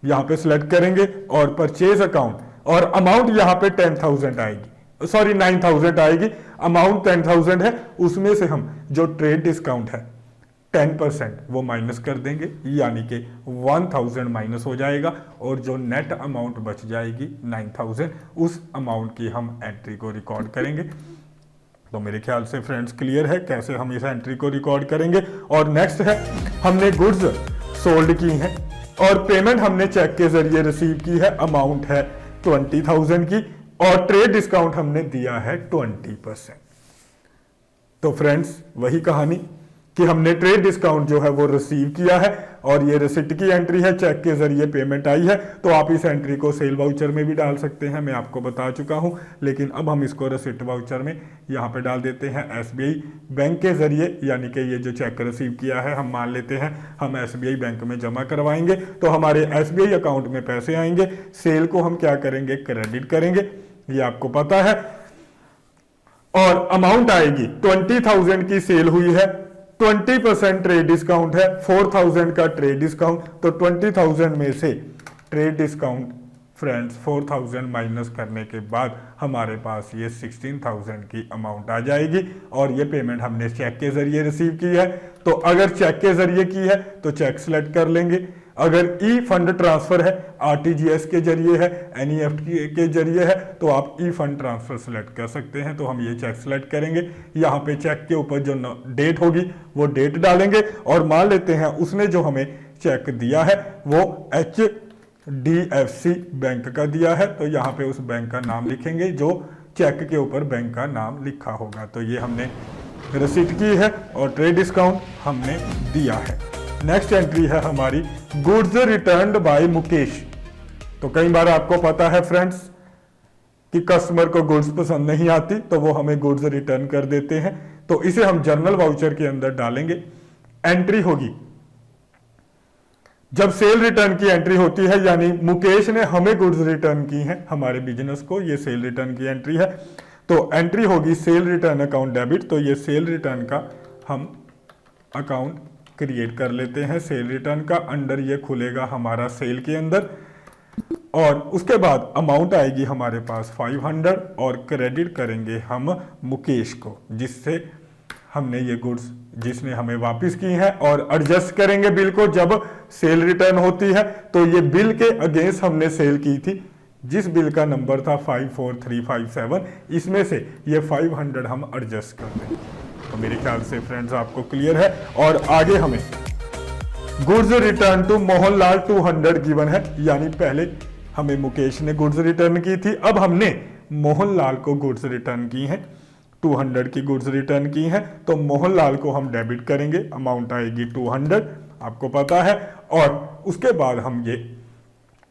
यहाँ पे सिलेक्ट करेंगे और परचेज अकाउंट, और अमाउंट यहाँ पे 10,000 आएगी, सॉरी 9,000 आएगी। अमाउंट 10,000 है, उसमें से हम जो ट्रेड डिस्काउंट है 10% वो माइनस कर देंगे, यानी कि 1,000 माइनस हो जाएगा और जो नेट अमाउंट बच जाएगी 9,000, उस अमाउंट की हम एंट्री को रिकॉर्ड करेंगे। तो मेरे ख्याल से फ्रेंड्स क्लियर है कैसे हम इस एंट्री को रिकॉर्ड करेंगे। और नेक्स्ट है, हमने गुड्स सोल्ड की हैं और पेमेंट हमने चेक के जरिए रिसीव की है, अमाउंट है 20,000 की और ट्रेड डिस्काउंट हमने दिया है 20%। तो फ्रेंड्स वही कहानी कि हमने ट्रेड डिस्काउंट जो है वो रिसीव किया है और ये रिसिप्ट की एंट्री है, चेक के जरिए पेमेंट आई है, तो आप इस एंट्री को सेल वाउचर में भी डाल सकते हैं, मैं आपको बता चुका हूं। लेकिन अब हम इसको रिसिप्ट वाउचर में यहाँ पे डाल देते हैं SBI बैंक के जरिए, यानी कि ये जो चेक रिसीव किया है हम मान लेते हैं हम SBI बैंक में जमा करवाएंगे, तो हमारे SBI अकाउंट में पैसे आएंगे, सेल को हम क्या करेंगे, क्रेडिट करेंगे, ये आपको पता है। और अमाउंट आएगी 20,000 की सेल हुई है, 20% ट्रेड डिस्काउंट है, 4,000 का ट्रेड डिस्काउंट, तो 20,000 में से ट्रेड डिस्काउंट फ्रेंड्स 4,000 माइनस करने के बाद हमारे पास ये 16,000 की अमाउंट आ जाएगी और ये पेमेंट हमने चेक के जरिए रिसीव की है। तो अगर चेक के जरिए की है तो चेक सिलेक्ट कर लेंगे, अगर ई फंड ट्रांसफर है, RTGS के जरिए है, NEFT के जरिए है, तो आप ई फंड ट्रांसफर सिलेक्ट कर सकते हैं। तो हम ये चेक सिलेक्ट करेंगे, यहाँ पे चेक के ऊपर जो डेट होगी वो डेट डालेंगे और मान लेते हैं उसने जो हमें चेक दिया है वो HDFC बैंक का दिया है, तो यहाँ पे उस बैंक का नाम लिखेंगे जो चेक के ऊपर बैंक का नाम लिखा होगा। तो ये हमने रसीद की है और ट्रेड डिस्काउंट हमने दिया है। नेक्स्ट एंट्री है हमारी गुड्स रिटर्न्ड बाय मुकेश। तो कई बार आपको पता है फ्रेंड्स कि कस्टमर को गुड्स पसंद नहीं आती तो वो हमें गुड्स रिटर्न कर देते हैं, तो इसे हम जर्नल वाउचर के अंदर डालेंगे। एंट्री होगी जब सेल रिटर्न की एंट्री होती है, यानी मुकेश ने हमें गुड्स रिटर्न की हैं हमारे बिजनेस को, ये सेल रिटर्न की एंट्री है। तो एंट्री होगी सेल रिटर्न अकाउंट डेबिट। तो ये सेल रिटर्न का हम अकाउंट क्रिएट कर लेते हैं। सेल रिटर्न का अंडर ये खुलेगा हमारा सेल के अंदर, और उसके बाद अमाउंट आएगी हमारे पास 500 और क्रेडिट करेंगे हम मुकेश को, जिससे हमने ये गुड्स जिसने हमें वापस की हैं, और एडजस्ट करेंगे बिल को जब सेल रिटर्न होती है। तो ये बिल के अगेंस्ट हमने सेल की थी, जिस बिल का नंबर था 54357, इसमें से ये 500 हम एडजस्ट कर दें। तो मेरे ख्याल से फ्रेंड्स आपको क्लियर है। और आगे हमें goods return to Mohanlal 200 given है, यानी पहले हमें मुकेश ने गुड्स रिटर्न की थी, अब हमने मोहनलाल को गुड्स रिटर्न की हैं, 200 की गुड्स रिटर्न की हैं। तो मोहनलाल को हम डेबिट करेंगे, अमाउंट आएगी 200, आपको पता है। और उसके बाद हम ये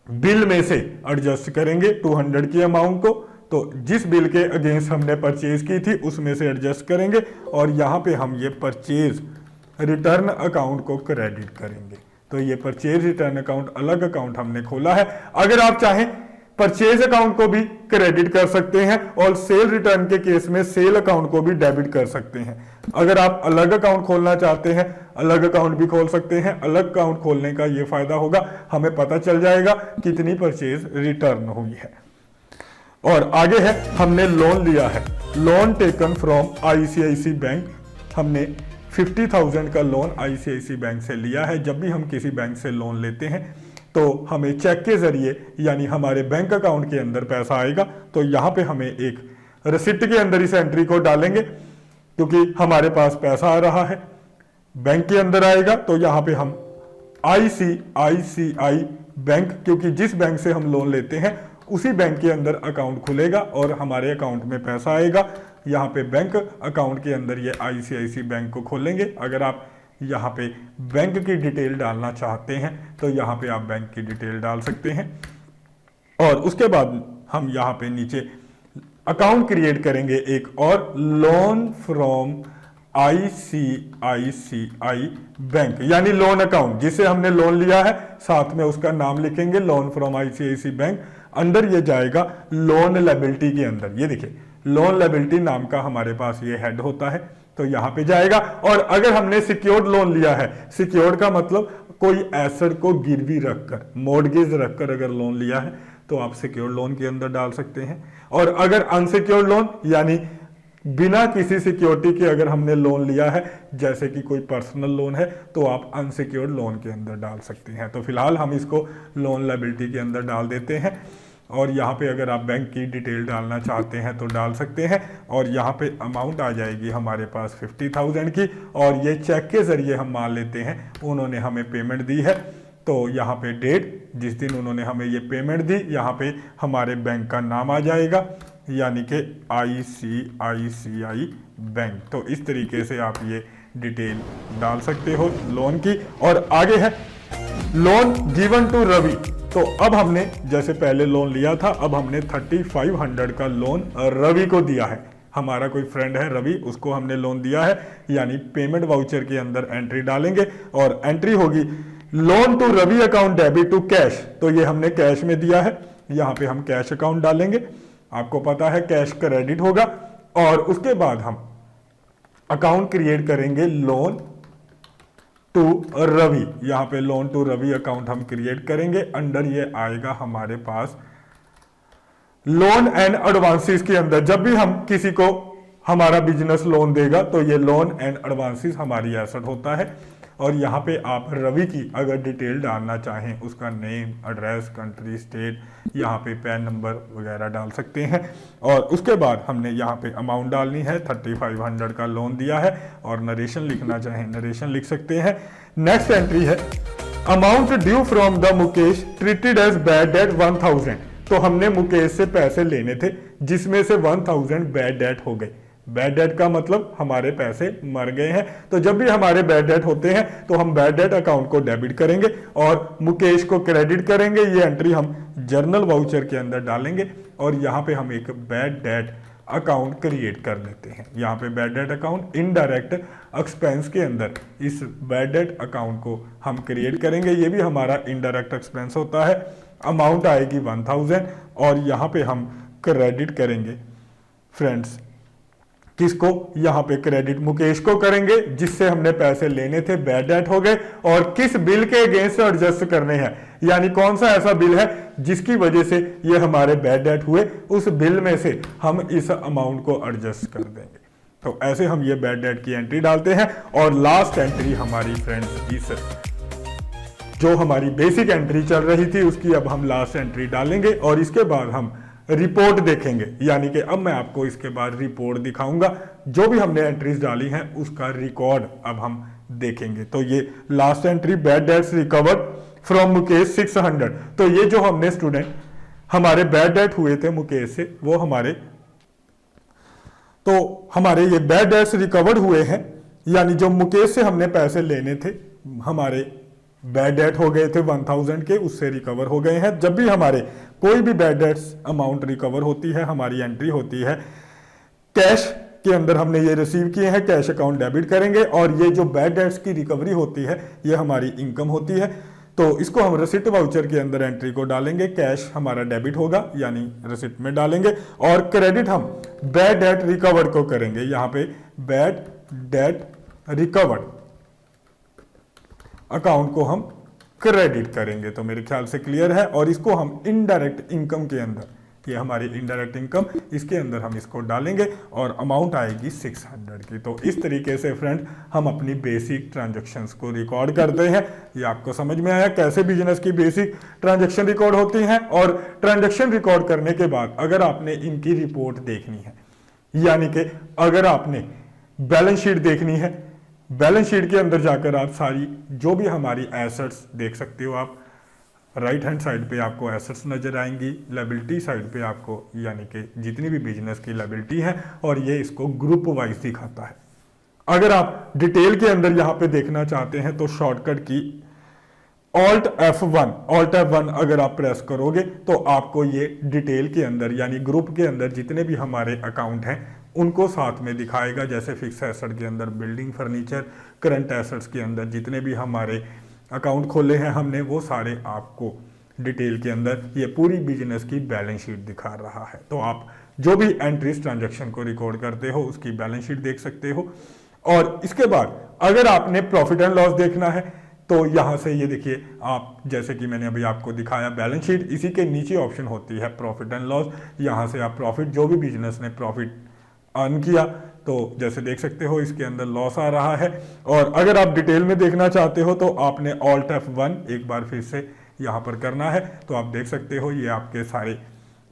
बिल में से एडजस्ट करेंगे 200 की अमाउंट को, तो जिस बिल के अगेंस्ट हमने परचेज की थी उसमें से एडजस्ट करेंगे, और यहाँ पे हम ये परचेज रिटर्न अकाउंट को क्रेडिट करेंगे। तो ये परचेज रिटर्न अकाउंट अलग अकाउंट हमने खोला है। अगर आप चाहें परचेज अकाउंट को भी क्रेडिट कर सकते हैं, और सेल रिटर्न के केस में सेल अकाउंट को भी डेबिट कर सकते हैं। अगर आप अलग अकाउंट खोलना चाहते हैं, अलग अकाउंट भी खोल सकते हैं। अलग अकाउंट खोलने का ये फायदा होगा, हमें पता चल जाएगा कितनी परचेज रिटर्न हुई है। और आगे है, हमने लोन लिया है, loan taken from ICICI bank. हमने 50,000 का लोन आईसीआईसी बैंक से लिया है। जब भी हम किसी बैंक से लोन लेते हैं तो हमें चेक के जरिए, यानी हमारे बैंक अकाउंट के अंदर पैसा आएगा। तो यहाँ पे हमें एक रिसिप्ट के अंदर इस एंट्री को डालेंगे, क्योंकि हमारे पास पैसा आ रहा है, बैंक के अंदर आएगा। तो यहाँ पे हम आईसीआईसीआई बैंक, क्योंकि जिस बैंक से हम लोन लेते हैं उसी बैंक के अंदर अकाउंट खुलेगा और हमारे अकाउंट में पैसा आएगा। यहाँ पे बैंक अकाउंट के अंदर ये आईसीआईसी बैंक को खोलेंगे। अगर आप यहाँ पे बैंक की डिटेल डालना चाहते हैं तो यहाँ पे आप बैंक की डिटेल डाल सकते हैं, और उसके बाद हम यहाँ पे नीचे अकाउंट क्रिएट करेंगे एक और, लोन फ्रॉम आईसीआईसीआई बैंक, यानी लोन अकाउंट जिसे हमने लोन लिया है, साथ में उसका नाम लिखेंगे लोन फ्रॉम आईसीआईसी बैंक। अंदर ये जाएगा लोन लायबिलिटी के अंदर। ये देखिए लोन लायबिलिटी नाम का हमारे पास ये हेड होता है, तो यहाँ पे जाएगा। और अगर हमने सिक्योर्ड लोन लिया है, सिक्योर्ड का मतलब कोई एसेट को गिरवी रखकर, मॉर्गेज रखकर अगर लोन लिया है तो आप सिक्योर्ड लोन के अंदर डाल सकते हैं। और अगर अनसिक्योर्ड लोन, यानी बिना किसी सिक्योरिटी के अगर हमने लोन लिया है, जैसे कि कोई पर्सनल लोन है, तो आप अनसिक्योर्ड लोन के अंदर डाल सकते हैं। तो फिलहाल हम इसको लोन लायबिलिटी के अंदर डाल देते हैं, और यहाँ पे अगर आप बैंक की डिटेल डालना चाहते हैं तो डाल सकते हैं। और यहाँ पे अमाउंट आ जाएगी हमारे पास 50,000 की, और ये चेक के जरिए हम मान लेते हैं उन्होंने हमें पेमेंट दी है। तो यहाँ पे डेट जिस दिन उन्होंने हमें ये पेमेंट दी, यहाँ पे हमारे बैंक का नाम आ जाएगा, यानी कि आईसीआईसीआई बैंक। तो इस तरीके से आप ये डिटेल डाल सकते हो लोन की। और आगे है लोन गिवन टू रवि। तो अब हमने जैसे पहले लोन लिया था, अब हमने 3500 का लोन रवि को दिया है। हमारा कोई फ्रेंड है रवि, उसको हमने लोन दिया है, यानी पेमेंट वाउचर के अंदर एंट्री डालेंगे, और एंट्री होगी loan to Ravi account debit to cash. तो ये हमने कैश में दिया है, यहाँ पे हम कैश अकाउंट डालेंगे। आपको पता है कैश क्रेडिट होगा। और उसके बाद हम अकाउंट क्रिएट करेंगे लोन टू रवि। यहाँ पे लोन टू रवि अकाउंट हम क्रिएट करेंगे। अंडर ये आएगा हमारे पास लोन एंड एडवांसेस के अंदर। जब भी हम किसी को हमारा बिजनेस लोन देगा तो ये लोन एंड एडवांसेस हमारी एसेट होता है। और यहाँ पे आप रवि की अगर डिटेल डालना चाहें, उसका नेम, एड्रेस, कंट्री, स्टेट, यहाँ पे पैन नंबर वगैरह डाल सकते हैं। और उसके बाद हमने यहाँ पे अमाउंट डालनी है, 3500 का लोन दिया है, और नरेशन लिखना चाहें नरेशन लिख सकते हैं। नेक्स्ट एंट्री है amount due from the Mukesh treated as bad debt 1000। तो हमने मुकेश से पैसे लेने थे, जिसमें से 1000 बैड डेट हो गए। बैड डेट का मतलब हमारे पैसे मर गए हैं। तो जब भी हमारे बैड डेट होते हैं तो हम बैड डेट अकाउंट को डेबिट करेंगे और मुकेश को क्रेडिट करेंगे। ये एंट्री हम जर्नल वाउचर के अंदर डालेंगे और यहाँ पे हम एक बैड डेट अकाउंट क्रिएट कर लेते हैं। यहाँ पे bad debt account indirect expense के अंदर इस बैड डेट अकाउंट को हम क्रिएट करेंगे। ये भी हमारा इनडायरेक्ट एक्सपेंस होता है। अमाउंट आएगी 1000 और यहाँ पे हम क्रेडिट करेंगे फ्रेंड्स, किसको, यहाँ पे क्रेडिट मुकेश को करेंगे जिससे हमने पैसे लेने थे, बैड डेट हो गए। और किस बिल के अगेंस्ट एडजस्ट करने हैं, यानी कौन सा ऐसा बिल है जिसकी वजह से ये हमारे बैड डेट हुए, उस बिल में से हम इस अमाउंट को एडजस्ट कर देंगे। तो ऐसे हम ये बैड डेट की एंट्री डालते हैं। और लास्ट एंट्री हमारी फ्रेंड्स इस जो हमारी बेसिक एंट्री चल रही थी उसकी अब हम लास्ट एंट्री डालेंगे और इसके बाद हम रिपोर्ट देखेंगे। यानी कि अब मैं आपको इसके बाद रिपोर्ट दिखाऊंगा, जो भी हमने एंट्रीज डाली हैं उसका रिकॉर्ड अब हम देखेंगे। तो ये last entry bad debts recovered from Mukesh 600। तो ये जो हमने स्टूडेंट हमारे बैड डेट हुए थे मुकेश से, वो हमारे ये बैड डेट्स रिकवर्ड हुए हैं, यानी जो मुकेश से हमने पैसे लेने थे, हमारे बैड डेट हो गए थे 1000 के, उससे रिकवर हो गए हैं। जब भी हमारे कोई भी बैड डेट्स अमाउंट रिकवर होती है, हमारी एंट्री होती है कैश के अंदर, हमने ये रिसीव किए हैं, कैश अकाउंट डेबिट करेंगे और ये जो बैड डेट्स की रिकवरी होती है ये हमारी इनकम होती है। तो इसको हम रिसिप्ट वाउचर के अंदर एंट्री को डालेंगे, कैश हमारा डेबिट होगा यानी रिसिप्ट में डालेंगे और क्रेडिट हम बैड डेट रिकवर्ड को करेंगे। यहाँ पे बैड डेट रिकवर्ड अकाउंट को हम क्रेडिट करेंगे। तो मेरे ख्याल से क्लियर है। और इसको हम इनडायरेक्ट इनकम के अंदर, ये हमारी इनडायरेक्ट इनकम, इसके अंदर हम इसको डालेंगे और अमाउंट आएगी 600 की। तो इस तरीके से फ्रेंड हम अपनी बेसिक ट्रांजैक्शंस को रिकॉर्ड करते हैं। ये आपको समझ में आया कैसे बिजनेस की बेसिक ट्रांजैक्शन रिकॉर्ड होती हैं। और ट्रांजैक्शन रिकॉर्ड करने के बाद अगर आपने इनकी रिपोर्ट देखनी है, यानी कि अगर आपने बैलेंस शीट देखनी है, बैलेंस शीट के अंदर जाकर आप सारी जो भी हमारी एसेट्स देख सकते हो। आप राइट हैंड साइड पे आपको एसेट्स नजर आएंगी, लायबिलिटी साइड पे आपको यानी कि जितनी भी बिजनेस की लायबिलिटी है, और ये इसको ग्रुप वाइज दिखाता है। अगर आप डिटेल के अंदर यहाँ पे देखना चाहते हैं तो शॉर्टकट की Alt F1 अगर आप प्रेस करोगे तो आपको ये डिटेल के अंदर यानी ग्रुप के अंदर जितने भी हमारे अकाउंट हैं उनको साथ में दिखाएगा। जैसे फिक्स एसेट के अंदर बिल्डिंग, फर्नीचर, करंट एसेट्स के अंदर जितने भी हमारे अकाउंट खोले हैं हमने, वो सारे आपको डिटेल के अंदर ये पूरी बिजनेस की बैलेंस शीट दिखा रहा है। तो आप जो भी एंट्रीज ट्रांजैक्शन को रिकॉर्ड करते हो उसकी बैलेंस शीट देख सकते हो। और इसके बाद अगर आपने प्रॉफिट एंड लॉस देखना है तो यहां से ये देखिए, आप जैसे कि मैंने अभी आपको दिखाया बैलेंस शीट, इसी के नीचे ऑप्शन होती है प्रॉफिट एंड लॉस। यहां से आप प्रॉफिट, जो भी बिजनेस ने प्रॉफिट अर्न किया, तो जैसे देख सकते हो इसके अंदर लॉस आ रहा है। और अगर आप डिटेल में देखना चाहते हो तो आपने Alt F1 एक बार फिर से यहाँ पर करना है। तो आप देख सकते हो ये आपके सारे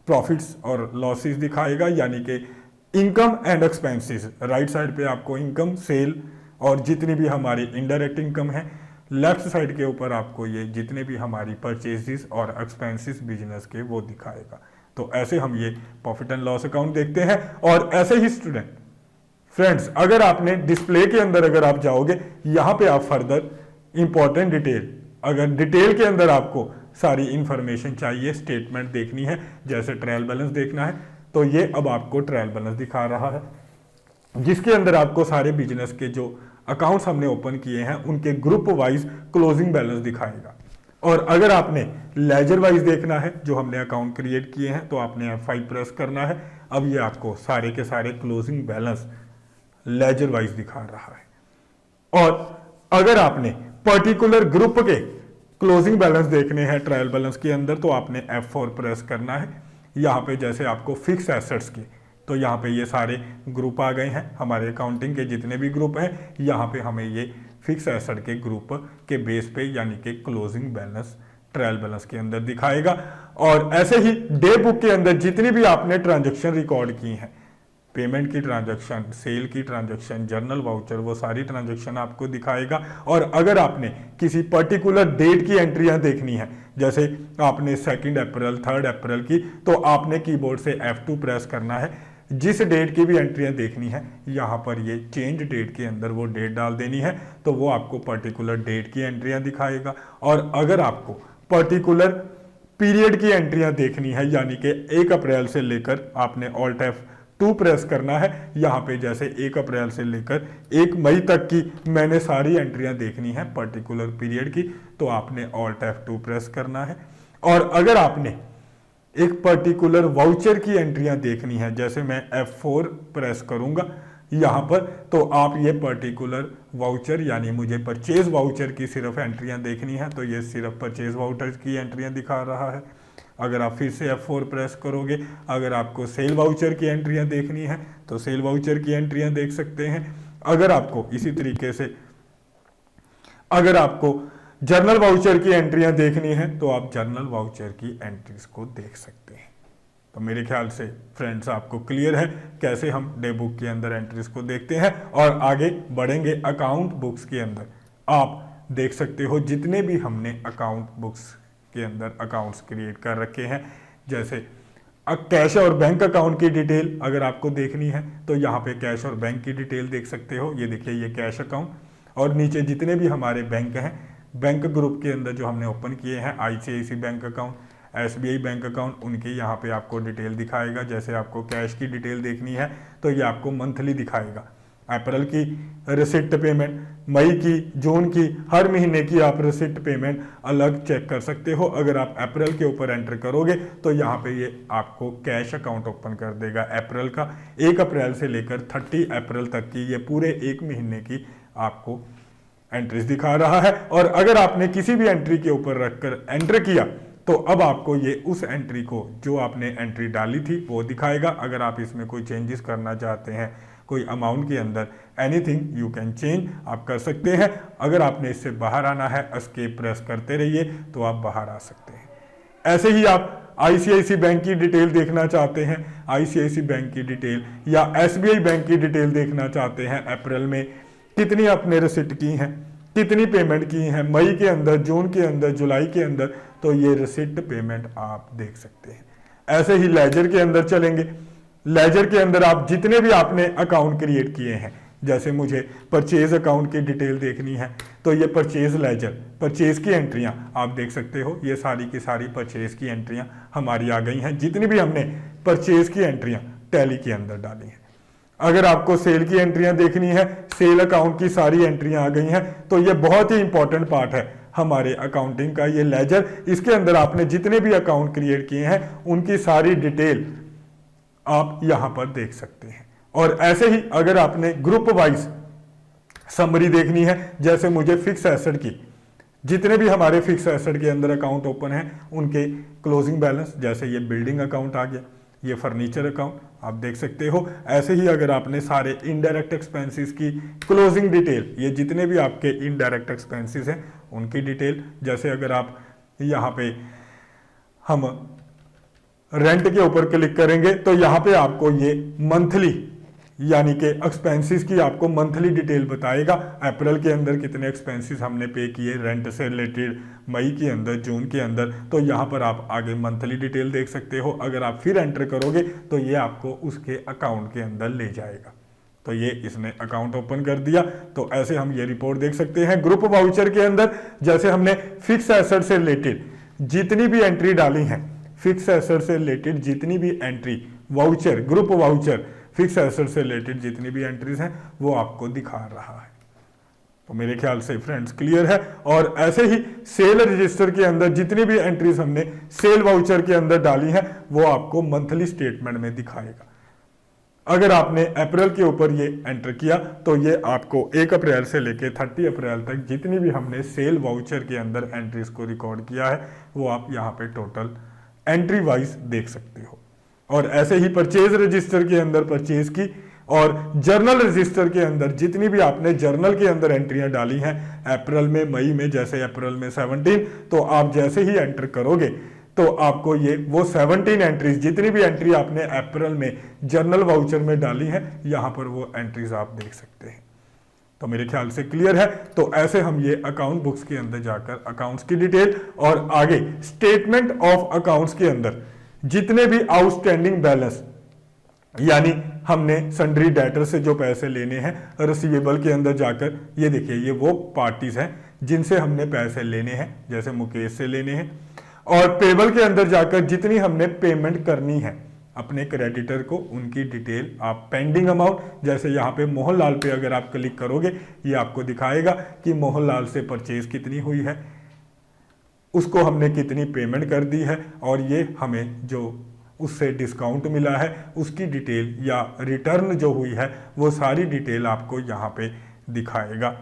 प्रॉफिट्स और लॉसेस दिखाएगा, यानी कि income and expenses. Right side पे आपको इनकम, सेल और जितनी भी हमारी इनडायरेक्ट इनकम है। लेफ्ट साइड के ऊपर आपको ये जितने भी हमारी परचेजेस और एक्सपेंसेस बिजनेस के वो दिखाएगा। तो ऐसे हम ये प्रॉफिट एंड लॉस अकाउंट देखते हैं। और ऐसे ही स्टूडेंट फ्रेंड्स, अगर आपने डिस्प्ले के अंदर अगर आप जाओगे, यहाँ पे आप फर्दर इंपॉर्टेंट डिटेल, अगर डिटेल के अंदर आपको सारी इंफॉर्मेशन चाहिए, स्टेटमेंट देखनी है, जैसे ट्रायल बैलेंस देखना है, तो ये अब आपको ट्रायल बैलेंस दिखा रहा है, जिसके अंदर आपको सारे बिजनेस के जो अकाउंट्स हमने ओपन किए हैं उनके ग्रुप वाइज क्लोजिंग बैलेंस दिखाएगा। और अगर आपने लेजर वाइज देखना है, जो हमने अकाउंट क्रिएट किए हैं, तो आपने F5 प्रेस करना है। अब ये आपको सारे के सारे क्लोजिंग बैलेंस लेजर वाइज दिखा रहा है। और अगर आपने पर्टिकुलर ग्रुप के क्लोजिंग बैलेंस देखने हैं ट्रायल बैलेंस के अंदर, तो आपने F4 प्रेस करना है। यहाँ पे जैसे आपको फिक्स एसेट्स के, तो यहाँ पे ये सारे ग्रुप आ गए हैं, हमारे अकाउंटिंग के जितने भी ग्रुप हैं, यहाँ पे हमें ये फिक्स एसेट के ग्रुप के बेस पे यानी कि क्लोजिंग बैलेंस ट्रायल बैलेंस के अंदर दिखाएगा। और ऐसे ही डे बुक के अंदर जितनी भी आपने ट्रांजैक्शन रिकॉर्ड की हैं, पेमेंट की ट्रांजैक्शन, सेल की ट्रांजैक्शन, जर्नल वाउचर, वो सारी ट्रांजैक्शन आपको दिखाएगा। और अगर आपने किसी पर्टिकुलर डेट की एंट्रियां देखनी है, जैसे आपने 2 अप्रैल, 3 अप्रैल की, तो आपने कीबोर्ड से F2 प्रेस करना है। जिस डेट की भी एंट्रियां देखनी है यहाँ पर ये चेंज डेट के अंदर वो डेट डाल देनी है, तो वो आपको पर्टिकुलर डेट की एंट्रियां दिखाएगा। और अगर आपको पर्टिकुलर पीरियड की एंट्रियां देखनी है, यानी कि 1 अप्रैल से लेकर आपने ऑल्ट F2 प्रेस करना है, यहाँ पे जैसे 1 अप्रैल से लेकर 1 मई तक की मैंने सारी एंट्रियां देखनी है पर्टिकुलर पीरियड की, तो आपने ऑल्ट F2 प्रेस करना है। और अगर आपने एक पर्टिकुलर वाउचर की एंट्रियां देखनी है, जैसे मैं F4 प्रेस करूंगा यहां पर, तो आप ये पर्टिकुलर वाउचर यानी मुझे परचेज वाउचर की सिर्फ एंट्रियां देखनी है, तो ये सिर्फ परचेज वाउचर की एंट्रियां दिखा रहा है। अगर आप फिर से F4 प्रेस करोगे, अगर आपको सेल वाउचर की एंट्रियां देखनी है तो सेल वाउचर की एंट्रियां देख सकते हैं। अगर आपको इसी तरीके से अगर आपको जर्नल वाउचर की एंट्रियां देखनी है तो आप जर्नल वाउचर की एंट्रीज को देख सकते हैं। तो मेरे ख्याल से फ्रेंड्स आपको क्लियर है कैसे हम डे बुक के अंदर एंट्रीज को देखते हैं। और आगे बढ़ेंगे अकाउंट बुक्स के अंदर। आप देख सकते हो जितने भी हमने अकाउंट बुक्स के अंदर अकाउंट्स क्रिएट कर रखे हैं, जैसे कैश और बैंक अकाउंट की डिटेल अगर आपको देखनी है तो यहाँ पे कैश और बैंक की डिटेल देख सकते हो। ये देखिए ये कैश अकाउंट, और नीचे जितने भी हमारे बैंक हैं, बैंक ग्रुप के अंदर जो हमने ओपन किए हैं, ICICI bank account, SBI bank account, उनकी यहाँ पे आपको डिटेल दिखाएगा। जैसे आपको कैश की डिटेल देखनी है तो ये आपको मंथली दिखाएगा। अप्रैल की रिसिप्ट पेमेंट, मई की, जून की, हर महीने की आप रिसिप्ट पेमेंट अलग चेक कर सकते हो। अगर आप अप्रैल के ऊपर एंटर करोगे तो यहाँ पे ये आपको कैश अकाउंट ओपन कर देगा। अप्रैल का 1 अप्रैल से लेकर 30 अप्रैल तक की ये पूरे 1 महीने की आपको एंट्रीज दिखा रहा है। और अगर आपने किसी भी एंट्री के ऊपर रखकर एंटर किया तो अब आपको ये उस एंट्री को जो आपने एंट्री डाली थी वो दिखाएगा। अगर आप इसमें कोई चेंजेस करना चाहते हैं, कोई अमाउंट के अंदर, एनीथिंग यू कैन चेंज, आप कर सकते हैं। अगर आपने इससे बाहर आना है, एस्केप प्रेस करते रहिए तो आप बाहर आ सकते हैं। ऐसे ही आप ICICI बैंक की डिटेल देखना चाहते हैं, ICICI बैंक की डिटेल, या SBI बैंक की डिटेल देखना चाहते हैं, अप्रैल में कितनी आपने रिसिप्ट की हैं, कितनी पेमेंट की हैं, मई के अंदर, जून के अंदर, जुलाई के अंदर, तो ये रिसिप्ट पेमेंट आप देख सकते हैं। ऐसे ही लेजर के अंदर चलेंगे। लेजर के अंदर आप जितने भी आपने अकाउंट क्रिएट किए हैं, जैसे मुझे परचेज अकाउंट की डिटेल देखनी है तो ये परचेज लेजर, परचेज की एंट्रियां आप देख सकते हो। ये सारी की सारी परचेज की एंट्रियां हमारी आ गई हैं, जितनी भी हमने परचेज की एंट्रियां टैली के अंदर डाली हैं। अगर आपको सेल की एंट्रियां देखनी है, सेल अकाउंट की सारी एंट्रियां आ गई हैं। तो ये बहुत ही इंपॉर्टेंट पार्ट है हमारे अकाउंटिंग का, ये लेजर। इसके अंदर आपने जितने भी अकाउंट क्रिएट किए हैं उनकी सारी डिटेल आप यहां पर देख सकते हैं। और ऐसे ही अगर आपने ग्रुप वाइज समरी देखनी है, जैसे मुझे फिक्स एसेट की, जितने भी हमारे फिक्स एसेट के अंदर अकाउंट ओपन है उनके क्लोजिंग बैलेंस, जैसे ये बिल्डिंग अकाउंट आ गया, ये फर्नीचर अकाउंट आप देख सकते हो। ऐसे ही अगर आपने सारे इनडायरेक्ट एक्सपेंसेस की क्लोजिंग डिटेल, ये जितने भी आपके इनडायरेक्ट एक्सपेंसेस हैं उनकी डिटेल, जैसे अगर आप यहाँ पे हम रेंट के ऊपर क्लिक करेंगे तो यहाँ पे आपको ये मंथली यानी कि एक्सपेंसेस की आपको मंथली डिटेल बताएगा। अप्रैल के अंदर कितने एक्सपेंसेस हमने पे किए रेंट से रिलेटेड, मई के अंदर, जून के अंदर, तो यहाँ पर आप आगे मंथली डिटेल देख सकते हो। अगर आप फिर एंटर करोगे तो ये आपको उसके अकाउंट के अंदर ले जाएगा। तो ये इसने अकाउंट ओपन कर दिया। तो ऐसे हम ये रिपोर्ट देख सकते हैं। ग्रुप वाउचर के अंदर जैसे हमने फिक्स एसेट से रिलेटेड जितनी भी एंट्री डाली है, फिक्स एसेट से रिलेटेड जितनी भी entry, voucher, group voucher, fix asset से रिलेटेड जितनी भी एंट्रीज हैं वो आपको दिखा रहा है। तो मेरे ख्याल से फ्रेंड्स क्लियर है। और ऐसे ही सेल रजिस्टर के अंदर जितनी भी एंट्रीज हमने सेल वाउचर के अंदर डाली हैं वो आपको मंथली स्टेटमेंट में दिखाएगा। अगर आपने अप्रैल के ऊपर ये एंटर किया तो ये आपको 1 अप्रैल से लेकर 30 अप्रैल तक जितनी भी हमने सेल वाउचर के अंदर एंट्रीज को रिकॉर्ड किया है वो आप यहाँ पे टोटल एंट्री वाइज देख सकते हो। और ऐसे ही परचेज रजिस्टर के अंदर परचेज की, और जर्नल रजिस्टर के अंदर जितनी भी आपने जर्नल के अंदर एंट्रियां डाली हैं अप्रैल में, मई में, जैसे अप्रैल में 17, तो आप जैसे ही एंटर करोगे तो आपको ये वो 17 एंट्रीज, जितनी भी एंट्री आपने अप्रैल में जर्नल वाउचर में डाली है यहाँ पर वो एंट्रीज आप देख सकते हैं। तो मेरे ख्याल से क्लियर है। तो ऐसे हम ये अकाउंट बुक्स के अंदर जाकर अकाउंट्स की डिटेल और आगे स्टेटमेंट ऑफ अकाउंट्स के अंदर जितने भी आउटस्टैंडिंग बैलेंस यानी हमने सन्ड्री डेटर से जो पैसे लेने हैं, रिसीवेबल के अंदर जाकर ये देखिए ये वो पार्टीज हैं जिनसे हमने पैसे लेने हैं, जैसे मुकेश से लेने हैं। और पेबल के अंदर जाकर जितनी हमने पेमेंट करनी है अपने क्रेडिटर को, उनकी डिटेल आप पेंडिंग अमाउंट, जैसे यहाँ पे मोहनलाल पे अगर आप क्लिक करोगे ये आपको दिखाएगा कि मोहनलाल से परचेज कितनी हुई है, उसको हमने कितनी पेमेंट कर दी है, और ये हमें जो उससे डिस्काउंट मिला है उसकी डिटेल या रिटर्न जो हुई है वो सारी डिटेल आपको यहाँ पे दिखाएगा।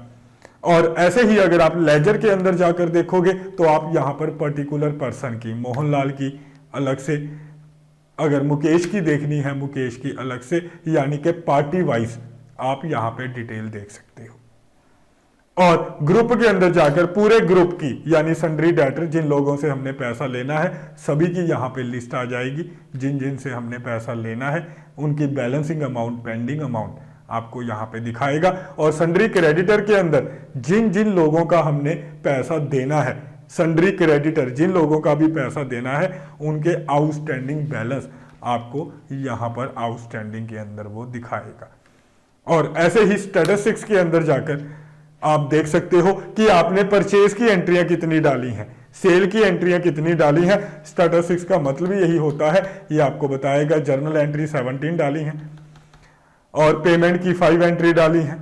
और ऐसे ही अगर आप लेजर के अंदर जाकर देखोगे तो आप यहाँ पर पर्टिकुलर पर्सन की, मोहनलाल की अलग से, अगर मुकेश की देखनी है मुकेश की अलग से, यानी कि पार्टी वाइज आप यहाँ पे डिटेल देख सकते हो। और ग्रुप के अंदर जाकर पूरे ग्रुप की, यानी सन्ड्री डेटर जिन लोगों से हमने पैसा लेना है सभी की यहाँ पे लिस्ट आ जाएगी, जिन जिन से हमने पैसा लेना है उनकी बैलेंसिंग अमाउंट, पेंडिंग अमाउंट आपको यहाँ पे दिखाएगा। और सन्ड्री क्रेडिटर के अंदर जिन जिन लोगों का हमने पैसा देना है, सन्ड्री क्रेडिटर जिन लोगों का भी पैसा देना है उनके आउटस्टैंडिंग बैलेंस आपको यहाँ पर आउटस्टैंडिंग के अंदर वो दिखाएगा। और ऐसे ही स्टेटिस्टिक्स के अंदर जाकर आप देख सकते हो कि आपने परचेज की एंट्रियां कितनी डाली हैं, सेल की एंट्रियां कितनी डाली हैं। स्टेटिस्टिक्स का मतलब यही होता है, ये आपको बताएगा। जर्नल एंट्री 17 डाली हैं और पेमेंट की 5 एंट्री डाली हैं,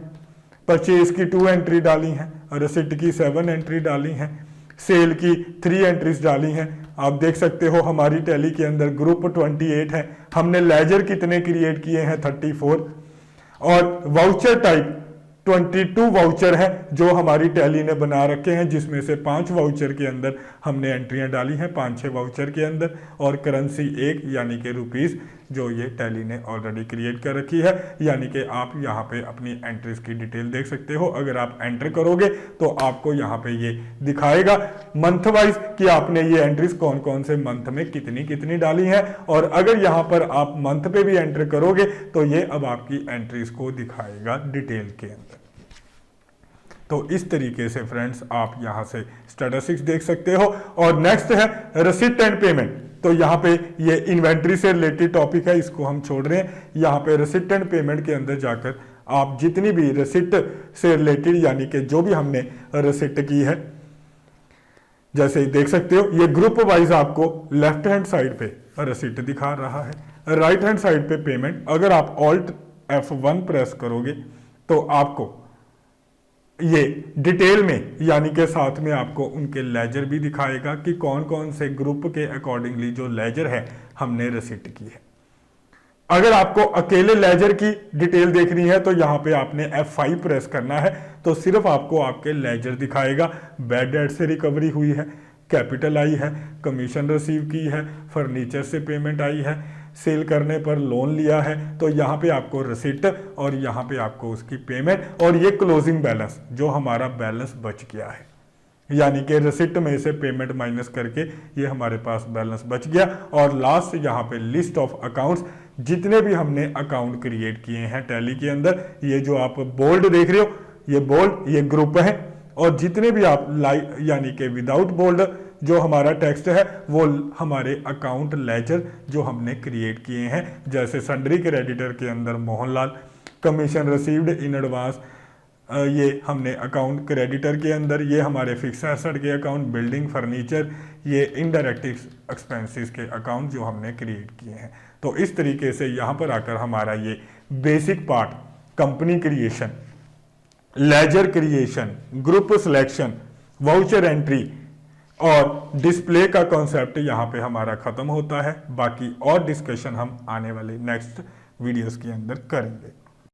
परचेज की 2 एंट्री डाली हैं, रिसिप्ट की 7 एंट्री डाली हैं, सेल की 3 एंट्रीज डाली हैं। आप देख सकते हो हमारी टैली के अंदर ग्रुप 28 है, हमने लेजर कितने क्रिएट किए हैं 34, और वाउचर टाइप 22 वाउचर हैं जो हमारी टैली ने बना रखे हैं, जिसमें से 5 वाउचर के अंदर हमने एंट्रियां डाली हैं, 5-6 वाउचर के अंदर, और करेंसी 1 यानी कि रुपीस जो ये टैली ने ऑलरेडी क्रिएट कर रखी है। यानी कि आप यहाँ पे अपनी एंट्रीज की डिटेल देख सकते हो। अगर आप एंटर करोगे तो आपको यहाँ पे ये दिखाएगा मंथ वाइज कि आपने ये एंट्रीज कौन कौन से मंथ में कितनी कितनी डाली हैं। और अगर यहाँ पर आप मंथ पे भी एंटर करोगे तो ये अब आपकी एंट्रीज को दिखाएगा डिटेल के अंदर। तो इस तरीके से फ्रेंड्स आप यहाँ से स्टैटिस्टिक्स देख सकते हो। और नेक्स्ट है रिसिप्ट एंड पेमेंट। तो यहाँ पे ये इन्वेंट्री से रिलेटेड टॉपिक है, इसको हम छोड़ रहे हैं। यहाँ पे रिसिप्ट एंड पेमेंट के अंदर जाकर आप जितनी भी रिसिप्ट से रिलेटेड, यानी कि जो भी हमने रिसिप्ट की है, जैसे देख सकते हो ये ग्रुप वाइज आपको लेफ्ट हैंड साइड पे रिसिप्ट दिखा रहा है, राइट हैंड साइड पे पेमेंट। अगर आप ऑल्ट F1 प्रेस करोगे तो आपको ये डिटेल में, यानी के साथ में आपको उनके लेजर भी दिखाएगा कि कौन कौन से ग्रुप के अकॉर्डिंगली जो लेजर है हमने रिसिप्ट की है। अगर आपको अकेले लेजर की डिटेल देखनी है तो यहाँ पे आपने F5 प्रेस करना है, तो सिर्फ आपको आपके लेजर दिखाएगा। बैड डेट से रिकवरी हुई है, कैपिटल आई है, कमीशन रिसीव की है, फर्नीचर से पेमेंट आई है, सेल करने पर लोन लिया है, तो यहाँ पे आपको रिसिप्ट और यहाँ पे आपको उसकी पेमेंट, और ये क्लोजिंग बैलेंस जो हमारा बैलेंस बच गया है, यानी कि रिसिप्ट में से पेमेंट माइनस करके ये हमारे पास बैलेंस बच गया। और लास्ट यहाँ पे लिस्ट ऑफ अकाउंट्स, जितने भी हमने अकाउंट क्रिएट किए हैं टैली के अंदर, ये जो आप बोल्ड देख रहे हो ये बोल्ड, ये ग्रुप है। और जितने भी आप यानी कि विदाउट बोल्ड जो हमारा टेक्स्ट है वो हमारे अकाउंट लेजर जो हमने क्रिएट किए हैं, जैसे सन्ड्री क्रेडिटर के अंदर Mohanlal, commission received in advance, ये हमने अकाउंट क्रेडिटर के अंदर ये हमारे फिक्स एसेट के अकाउंट, बिल्डिंग, फर्नीचर, ये इनडायरेक्ट एक्सपेंसेस के अकाउंट जो हमने क्रिएट किए हैं। तो इस तरीके से यहाँ पर आकर हमारा ये basic part company creation, laser creation, group selection, voucher entry और डिस्प्ले का कॉन्सेप्ट यहाँ पे हमारा खत्म होता है। बाकी और डिस्कशन हम आने वाले नेक्स्ट वीडियोस के अंदर करेंगे।